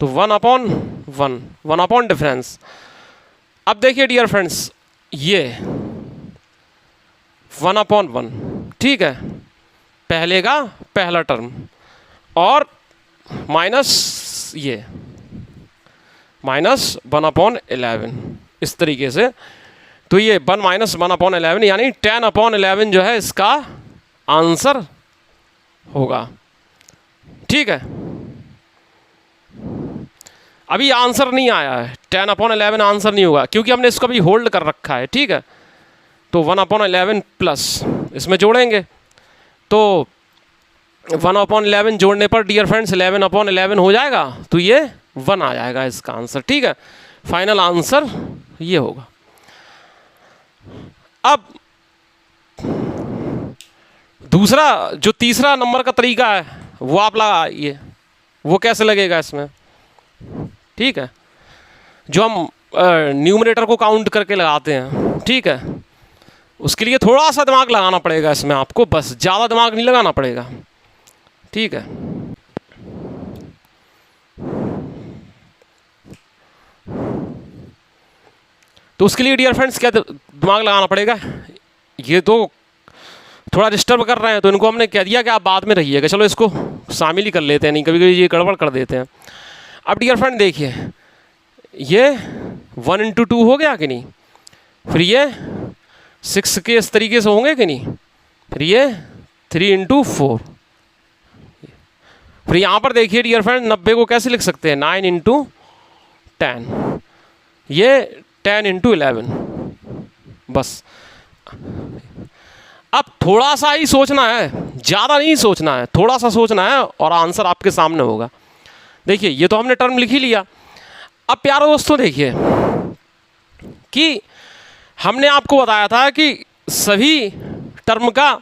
तो 1/1 1/ डिफरेंस। अब देखिए डियर फ्रेंड्स ये 1/1, ठीक है, पहले का पहला टर्म और माइनस ये माइनस 1/11 इस तरीके से, तो ये 1 - 1/11 यानी 10/11 जो है इसका आंसर होगा, ठीक है। अभी आंसर नहीं आया है, 10/11 आंसर नहीं होगा क्योंकि हमने इसको अभी होल्ड कर रखा है, ठीक है। तो 1/11 प्लस इसमें जोड़ेंगे तो 1/11 जोड़ने पर डियर फ्रेंड्स 11/11 हो जाएगा, तो ये 1 आ जाएगा इसका आंसर, ठीक है। फाइनल आंसर ये होगा। अब दूसरा जो तीसरा नंबर का तरीका है वो आप लगाइए, वो कैसे लगेगा इसमें, ठीक है। जो हम न्यूमरेटर को काउंट करके लगाते हैं, ठीक है, उसके लिए थोड़ा सा दिमाग लगाना पड़ेगा इसमें आपको, बस ज़्यादा दिमाग नहीं लगाना पड़ेगा, ठीक है। तो उसके लिए डियर फ्रेंड्स क्या दिमाग लगाना पड़ेगा, ये तो थोड़ा डिस्टर्ब कर रहे हैं तो इनको हमने कह दिया कि आप बाद में रहिएगा, चलो इसको शामिल ही कर लेते हैं, नहीं कभी कभी ये गड़बड़ कर देते हैं। अब डियर फ्रेंड देखिए ये 1 × 2 हो गया कि नहीं, फिर ये 6 के इस तरीके से होंगे कि नहीं, फिर ये 3 × 4, फिर यहाँ पर देखिए डियर फ्रेंड 90 को कैसे लिख सकते हैं, 9 × 10, ये 10 × 11, बस। अब थोड़ा सा ही सोचना है, ज़्यादा नहीं सोचना है, थोड़ा सा सोचना है और आंसर आपके सामने होगा। देखिए ये तो हमने टर्म लिख ही लिया। अब प्यारे दोस्तों देखिए कि हमने आपको बताया था कि सभी टर्म का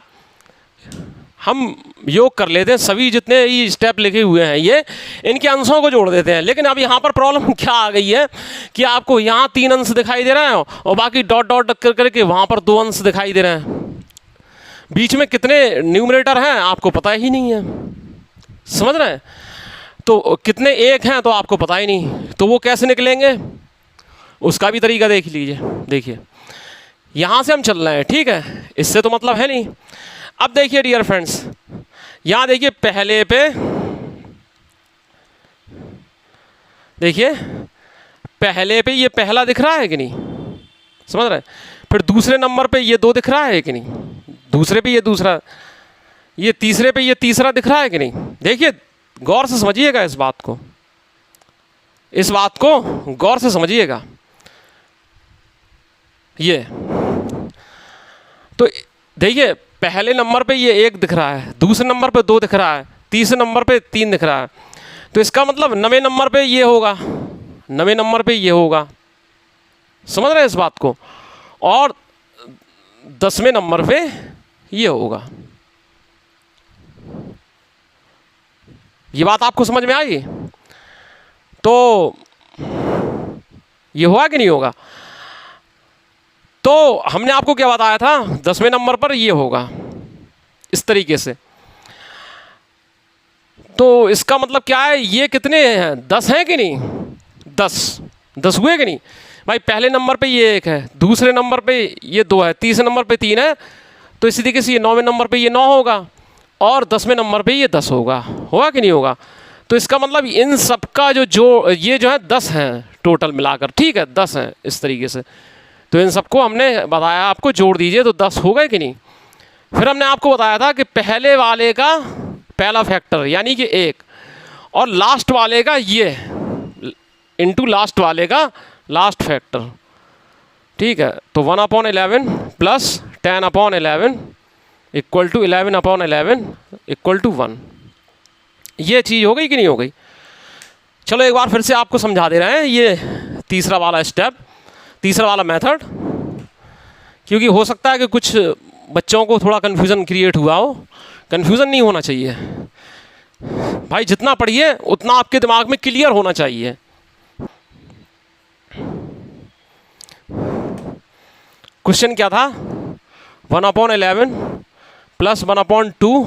हम योग कर लेते हैं, सभी जितने ये स्टेप लिखे हुए हैं ये इनके अंशों को जोड़ देते हैं। लेकिन अब यहाँ पर प्रॉब्लम क्या आ गई है कि आपको यहाँ 3 अंश दिखाई दे रहे हैं और बाकी डॉट डॉट कर करके वहाँ पर 2 अंश दिखाई दे रहे हैं। बीच में कितने न्यूमरेटर हैं आपको पता ही नहीं है, समझ रहे हैं। तो कितने एक हैं तो आपको पता ही नहीं, तो वो कैसे निकलेंगे उसका भी तरीका देख लीजिए। देखिए यहाँ से हम चल रहे हैं, ठीक है, इससे तो मतलब है नहीं। अब देखिए डियर फ्रेंड्स यहाँ देखिए पहले पे, देखिए पहले पे ये पहला दिख रहा है कि नहीं, समझ रहे हैं। फिर दूसरे नंबर पे ये 2 दिख रहा है कि नहीं, दूसरे पे ये दूसरा, ये तीसरे पे ये तीसरा दिख रहा है कि नहीं। देखिए गौर से समझिएगा इस बात को, इस बात को गौर से समझिएगा। ये तो देखिए पहले नंबर पे ये 1 दिख रहा है, दूसरे नंबर पे 2 दिख रहा है, तीसरे नंबर पे 3 दिख रहा है, तो इसका मतलब 9वें नंबर पे ये होगा, 9वें नंबर पे ये होगा, समझ रहे हैं इस बात को, और 10वें नंबर पे ये होगा। ये बात आपको समझ में आई। तो ये होगा कि नहीं होगा। तो हमने आपको क्या बताया था, 10वें नंबर पर ये होगा इस तरीके से। तो इसका मतलब क्या है, ये कितने हैं, 10 हैं कि नहीं, 10 हुए कि नहीं भाई। पहले नंबर पे ये 1 है, दूसरे नंबर पे ये 2 है, तीसरे नंबर पे 3 है, तो इसी तरीके से ये 9वें नंबर पे ये 9 होगा और 10वें नंबर पे ये 10 होगा, होगा कि नहीं होगा। तो इसका मतलब इन सब का ये जो है 10 हैं टोटल मिलाकर, ठीक है, 10 हैं इस तरीके से। तो इन सबको हमने बताया आपको जोड़ दीजिए तो 10 हो गए कि नहीं। फिर हमने आपको बताया था कि पहले वाले का पहला फैक्टर यानी कि 1 और लास्ट वाले का ये इंटू लास्ट वाले का लास्ट फैक्टर, ठीक है। तो 1/11 plus 10/11 equal to 11/11 equal to 1। ये चीज़ हो गई कि नहीं हो गई। चलो एक बार फिर से आपको समझा दे रहे हैं ये तीसरा वाला स्टेप, तीसरा वाला मेथड, क्योंकि हो सकता है कि कुछ बच्चों को थोड़ा कन्फ्यूज़न क्रिएट हुआ हो। कन्फ्यूज़न नहीं होना चाहिए भाई, जितना पढ़िए उतना आपके दिमाग में क्लियर होना चाहिए। क्वेश्चन क्या था, 1/11 प्लस 1/2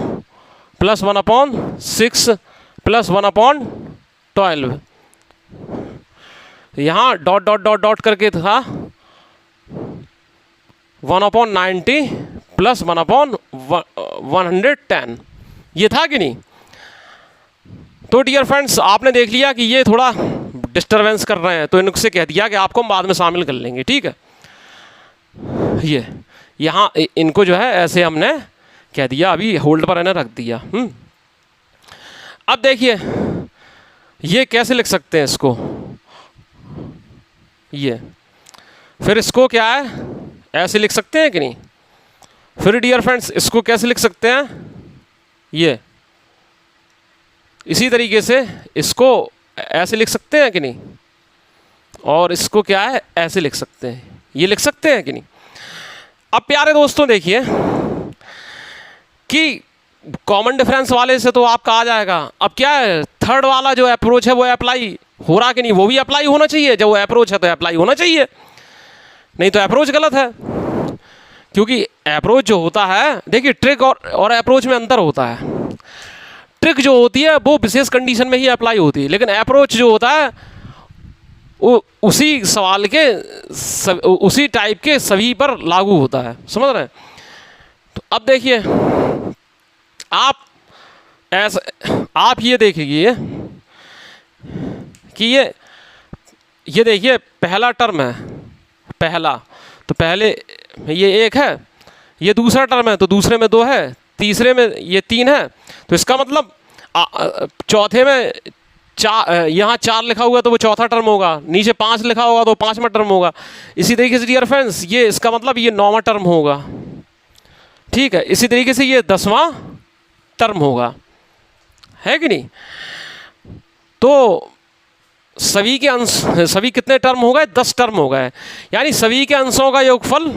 प्लस 1/6 प्लस 1/12। यहाँ डॉट डॉट डॉट डॉट करके था 1/90 प्लस 1/110, ये था कि नहीं। तो डियर फ्रेंड्स आपने देख लिया कि ये थोड़ा डिस्टर्बेंस कर रहे हैं, तो इनसे कह दिया कि आपको हम बाद में शामिल कर लेंगे, ठीक है। ये यहाँ इनको जो है ऐसे हमने कह दिया, अभी होल्ड पर रख दिया। अब देखिए ये कैसे लिख सकते हैं इसको, ये। फिर इसको क्या है, ऐसे लिख सकते हैं कि नहीं। फिर डियर फ्रेंड्स इसको कैसे लिख सकते हैं, ये इसी तरीके से इसको ऐसे लिख सकते हैं कि नहीं, और इसको क्या है ऐसे लिख सकते हैं, ये लिख सकते हैं कि नहीं। अब प्यारे दोस्तों देखिए कि कॉमन डिफरेंस वाले से तो आपका आ जाएगा। अब क्या है, थर्ड वाला जो अप्रोच है वो अप्लाई हो रहा कि नहीं, वो भी अप्लाई होना चाहिए। जब वो अप्रोच है तो अप्लाई होना चाहिए, नहीं तो अप्रोच गलत है। क्योंकि अप्रोच जो होता है, देखिए ट्रिक और अप्रोच में अंतर होता है। ट्रिक जो होती है वो विशेष कंडीशन में ही अप्लाई होती है, लेकिन अप्रोच जो होता है वो उसी सवाल के उसी टाइप के सभी पर लागू होता है, समझ रहे हैं। तो अब देखिए आप ये देखिए कि ये देखिए पहला टर्म है, पहला तो पहले ये एक है, ये दूसरा टर्म है तो दूसरे में 2 है, तीसरे में ये 3 है। तो इसका मतलब चौथे में यहाँ 4 लिखा हुआ है तो वो चौथा टर्म होगा, नीचे 5 लिखा होगा तो 5वां टर्म होगा। इसी तरीके से डियर फ्रेंड्स ये इसका मतलब ये 9वां टर्म होगा, ठीक है। इसी तरीके से ये 10वां टर्म होगा, है कि नहीं। तो सभी के अंश, सभी कितने टर्म हो गए, 10 टर्म हो गए, यानी सभी के अंशों का योगफल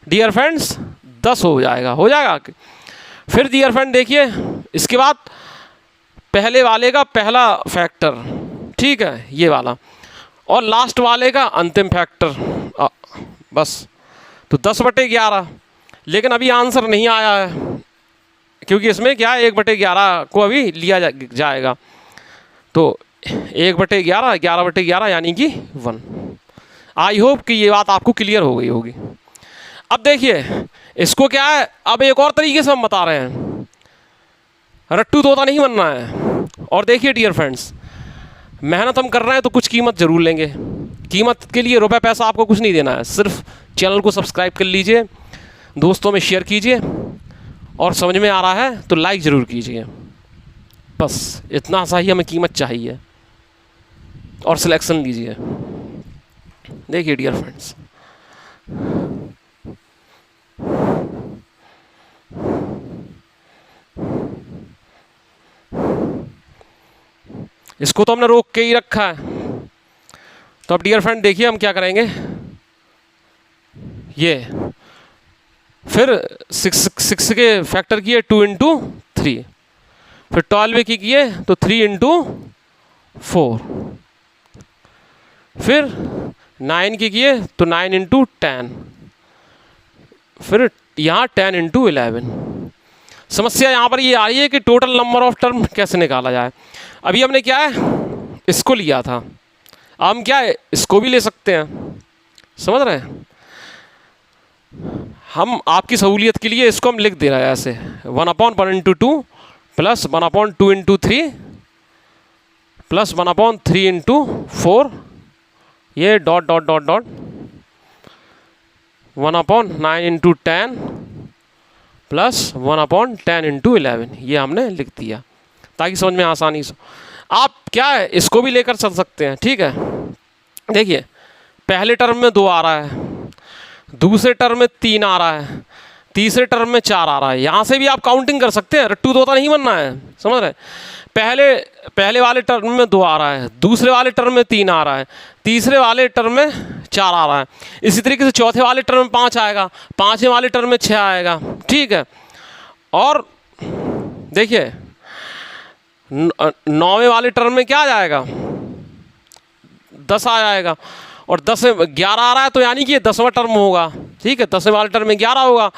डियर फ्रेंड्स 10 हो जाएगा। फिर डियर फ्रेंड देखिए इसके बाद पहले वाले का पहला फैक्टर, ठीक है, ये वाला, और लास्ट वाले का अंतिम फैक्टर, बस। तो 10/11, लेकिन अभी आंसर नहीं आया है क्योंकि इसमें क्या है 1/11 को अभी लिया जाएगा। तो 1/11, 11/11 यानी कि 1। आई होप कि ये बात आपको क्लियर हो गई होगी। अब देखिए इसको क्या है, अब एक और तरीके से हम बता रहे हैं, रट्टू तोता नहीं बनना है। और देखिए डियर फ्रेंड्स मेहनत हम कर रहे हैं तो कुछ कीमत ज़रूर लेंगे। कीमत के लिए रुपए पैसा आपको कुछ नहीं देना है, सिर्फ चैनल को सब्सक्राइब कर लीजिए, दोस्तों में शेयर कीजिए, और समझ में आ रहा है तो लाइक ज़रूर कीजिए। बस इतना सा ही हमें कीमत चाहिए, और सिलेक्शन लीजिए। देखिए डियर फ्रेंड्स इसको तो हमने रोक के ही रखा है। तो अब डियर फ्रेंड देखिए हम क्या करेंगे, ये फिर 6 के फैक्टर किए 2 × 3, फिर 12 की किए तो 3 × 4, फिर 9 की किए तो 9 × 10, फिर यहाँ 10 × 11। समस्या यहाँ पर ये आ रही है कि टोटल नंबर ऑफ टर्म कैसे निकाला जाए। अभी हमने क्या है इसको लिया था, अब हम क्या है इसको भी ले सकते हैं, समझ रहे हैं। हम आपकी सहूलियत के लिए इसको हम लिख दे रहे हैं ऐसे 1/1 × 2 प्लस 1/2 × 3 प्लस 1/3 × 4, ये dot dot dot dot 1/9 × 10 plus 1/10 × 11, ये हमने लिख दिया ताकि समझ में आसानी से। आप क्या है इसको भी लेकर चल सकते हैं, ठीक है। देखिए पहले टर्म में 2 आ रहा है, दूसरे टर्म में 3 आ रहा है, तीसरे टर्म में 4 आ रहा है। यहाँ से भी आप काउंटिंग कर सकते हैं, रट्टू तोता नहीं बनना है, समझ रहे हैं। पहले वाले टर्म में 2 आ रहा है, दूसरे वाले टर्म में 3 आ रहा है, तीसरे वाले टर्म में 4 आ रहा है। इसी तरीके से चौथे वाले टर्म में 5 आएगा, पाँचवें वाले टर्म में 6 आएगा, ठीक है। और देखिए 9वें वाले टर्म में क्या आ जाएगा 10 आ जाएगा, और 10 में 11 आ रहा है तो यानी कि ये 10वां टर्म होगा, ठीक है। 10वें वाले टर्म में 11 होगा।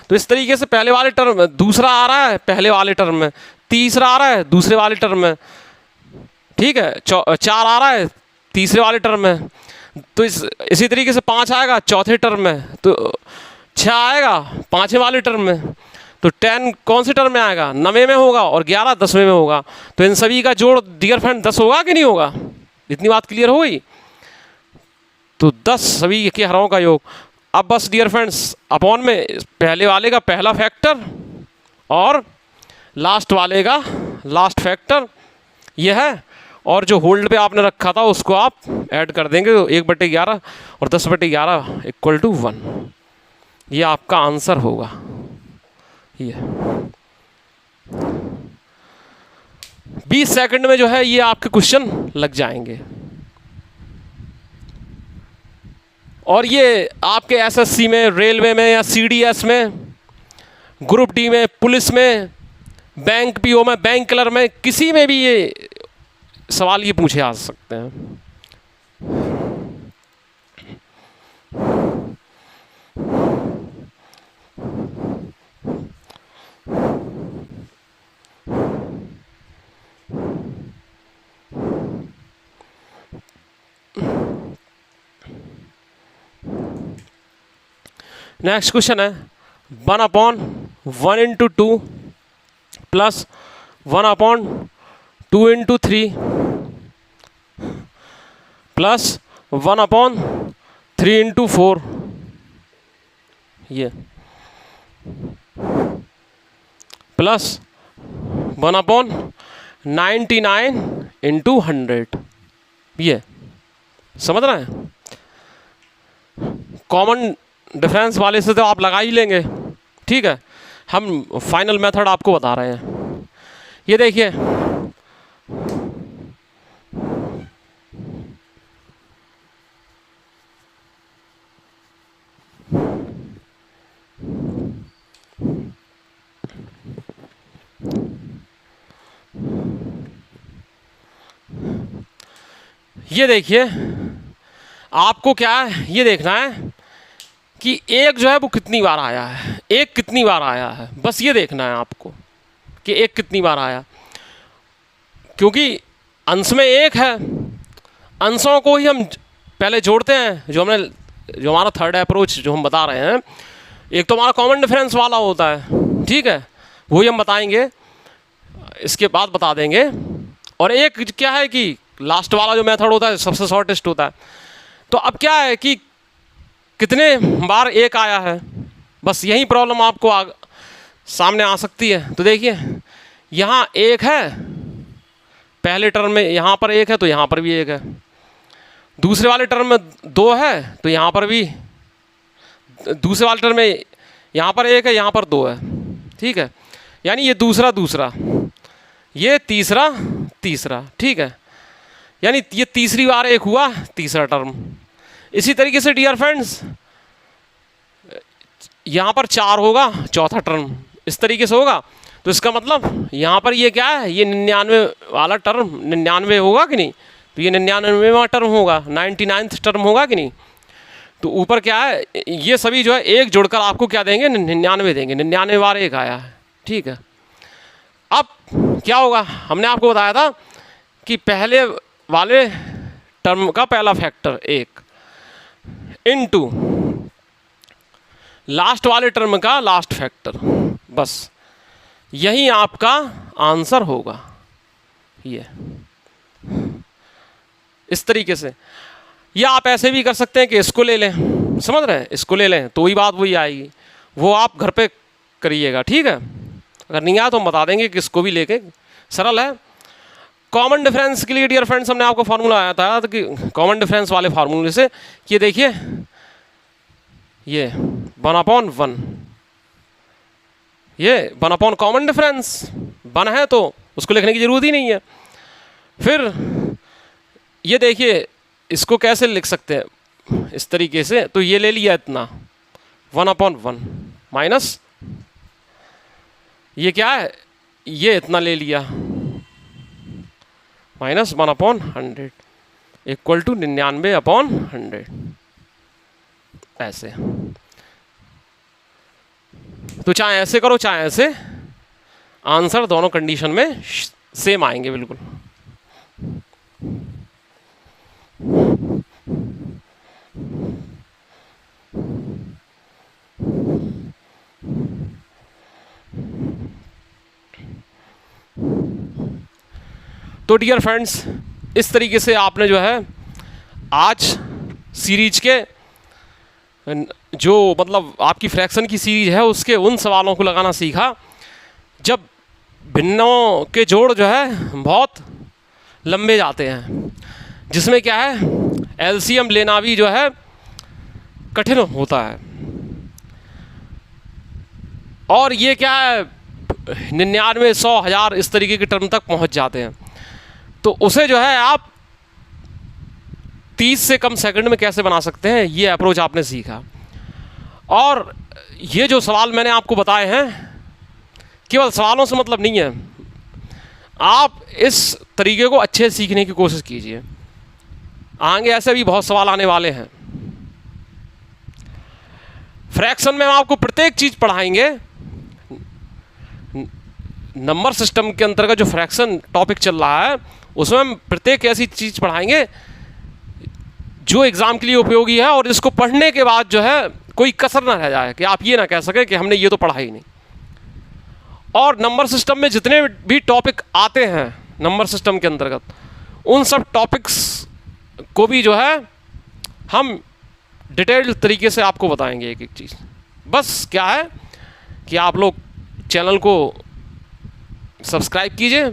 तो इस तरीके से पहले वाले टर्म में दूसरा आ रहा है, पहले वाले टर्म में तीसरा आ रहा है, दूसरे वाले टर्म में, ठीक है। 4 आ रहा है तीसरे वाले टर्म में। तो इसी तरीके से 5 आएगा चौथे टर्म में, तो 6 आएगा पाँचवें वाले टर्म में। तो 10 कौन से टर्म में आएगा 9वें में होगा, और 11 10वें में होगा। तो इन सभी का जोड़ डियर फ्रेंड 10 होगा कि नहीं होगा, इतनी बात क्लियर हो गई। तो 10 सभी के हरों का योग। अब बस डियर फ्रेंड्स अपॉन में पहले वाले का पहला फैक्टर और लास्ट वाले का लास्ट फैक्टर, यह है। और जो होल्ड पे आपने रखा था उसको आप ऐड कर देंगे, तो 1/11 और 10/11 इक्वल टू 1। ये आपका आंसर होगा। ये 20 सेकंड में जो है ये आपके क्वेश्चन लग जाएंगे। और ये आपके एसएससी में, रेलवे में या सीडीएस में, ग्रुप डी में, पुलिस में, बैंक पीओ में, बैंक क्लर्क में, किसी में भी ये सवाल ये पूछे आ सकते हैं। नेक्स्ट क्वेश्चन है 1/1 × 2 प्लस 1/2 × 3 प्लस 1/3 × 4, ये प्लस 1/99 × 100, ये समझ रहे हैं। कॉमन डिफरेंस वाले से तो आप लगा ही लेंगे, ठीक है। हम फाइनल मेथड आपको बता रहे हैं। ये देखिए ये देखिए आपको क्या है, ये देखना है कि एक जो है वो कितनी बार आया है, एक कितनी बार आया है, बस ये देखना है आपको कि एक कितनी बार आया। क्योंकि अंश में एक है, अंशों को ही हम पहले जोड़ते हैं। जो हमारा थर्ड अप्रोच जो हम बता रहे हैं, एक तो हमारा कॉमन डिफरेंस वाला होता है, ठीक है, वही हम बताएंगे, इसके बाद बता देंगे। और एक क्या है कि लास्ट वाला जो मेथड होता है सबसे शॉर्टेस्ट होता है। तो अब क्या है कि कितने बार एक आया है, बस यही प्रॉब्लम आपको सामने आ सकती है। तो देखिए यहाँ एक है, पहले टर्म में यहाँ पर एक है तो यहाँ पर भी एक है, दूसरे वाले टर्म में 2 है तो यहाँ पर भी, दूसरे वाले टर्म में यहाँ पर एक है, यहाँ पर 2 है, ठीक है। यानी ये दूसरा दूसरा, ये तीसरा तीसरा, ठीक है। यानी ये तीसरी बार एक हुआ, तीसरा टर्म। इसी तरीके से डियर फ्रेंड्स यहाँ पर 4 होगा, चौथा टर्म इस तरीके से होगा। तो इसका मतलब यहाँ पर ये क्या है, ये 99 वाला टर्म 99 होगा कि नहीं, तो ये 99वां टर्म होगा, 99th टर्म होगा कि नहीं। तो ऊपर क्या है, ये सभी जो है एक जोड़कर आपको क्या देंगे, 99 देंगे। 99 बार एक आया है, ठीक है। अब क्या होगा, हमने आपको बताया था कि पहले वाले टर्म का पहला फैक्टर 1 इनटू लास्ट वाले टर्म का लास्ट फैक्टर, बस यही आपका आंसर होगा। ये इस तरीके से, या आप ऐसे भी कर सकते हैं कि इसको ले लें, समझ रहे हैं, इसको ले लें तो वही बात वही आएगी, वो आप घर पे करिएगा, ठीक है। अगर नहीं आया तो हम बता देंगे कि इसको भी लेके, सरल है। कॉमन डिफरेंस के लिए डियर फ्रेंड्स हमने आपको फार्मूला आया था कि कॉमन डिफरेंस वाले फार्मूले से ये देखिए, ये 1/1, ये 1/ कॉमन डिफरेंस 1 है तो उसको लिखने की जरूरत ही नहीं है। फिर ये देखिए इसको कैसे लिख सकते हैं इस तरीके से, तो ये ले लिया इतना 1/1 माइनस ये क्या है, ये इतना ले लिया माइनस 1/100 इक्वल टू 99/100, ऐसे। तो चाहे ऐसे करो चाहे ऐसे, आंसर दोनों कंडीशन में सेम आएंगे बिल्कुल। तो डियर फ्रेंड्स इस तरीके से आपने जो है आज सीरीज के जो मतलब आपकी फ्रैक्शन की सीरीज है उसके उन सवालों को लगाना सीखा जब भिन्नों के जोड़ जो है बहुत लंबे जाते हैं, जिसमें क्या है एलसीएम लेना भी जो है कठिन होता है। और ये क्या है 99, 100, 1000 इस तरीके के टर्म तक पहुंच जाते हैं। तो उसे जो है आप 30 से कम सेकंड में कैसे बना सकते हैं, ये अप्रोच आपने सीखा। और ये जो सवाल मैंने आपको बताए हैं, केवल सवालों से मतलब नहीं है, आप इस तरीके को अच्छे से सीखने की कोशिश कीजिए। आगे ऐसे भी बहुत सवाल आने वाले हैं। फ्रैक्शन में हम आपको प्रत्येक चीज़ पढ़ाएंगे। नंबर सिस्टम के अंतर्गत जो फ्रैक्शन टॉपिक चल रहा है उसमें हम प्रत्येक ऐसी चीज़ पढ़ाएंगे जो एग्ज़ाम के लिए उपयोगी है, और इसको पढ़ने के बाद जो है कोई कसर ना रह जाए कि आप ये ना कह सकें कि हमने ये तो पढ़ा ही नहीं। और नंबर सिस्टम में जितने भी टॉपिक आते हैं नंबर सिस्टम के अंतर्गत, उन सब टॉपिक्स को भी जो है हम डिटेल्ड तरीके से आपको बताएंगे एक एक चीज़। बस क्या है कि आप लोग चैनल को सब्सक्राइब कीजिए।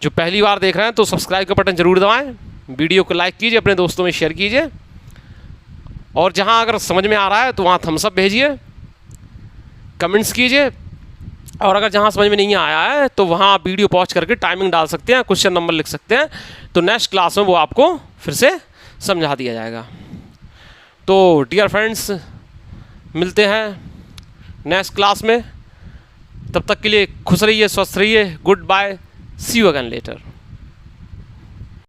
जो पहली बार देख रहे हैं तो सब्सक्राइब का बटन ज़रूर दबाएं, वीडियो को लाइक कीजिए, अपने दोस्तों में शेयर कीजिए, और जहां अगर समझ में आ रहा है तो वहां थम्स अप भेजिए, कमेंट्स कीजिए, और अगर जहां समझ में नहीं आया है तो वहां आप वीडियो पॉज करके टाइमिंग डाल सकते हैं, क्वेश्चन नंबर लिख सकते हैं, तो नेक्स्ट क्लास में वो आपको फिर से समझा दिया जाएगा। तो डियर फ्रेंड्स, मिलते हैं नेक्स्ट क्लास में। तब तक के लिए खुश रहिए, स्वस्थ रहिए। Good bye, see you again letter.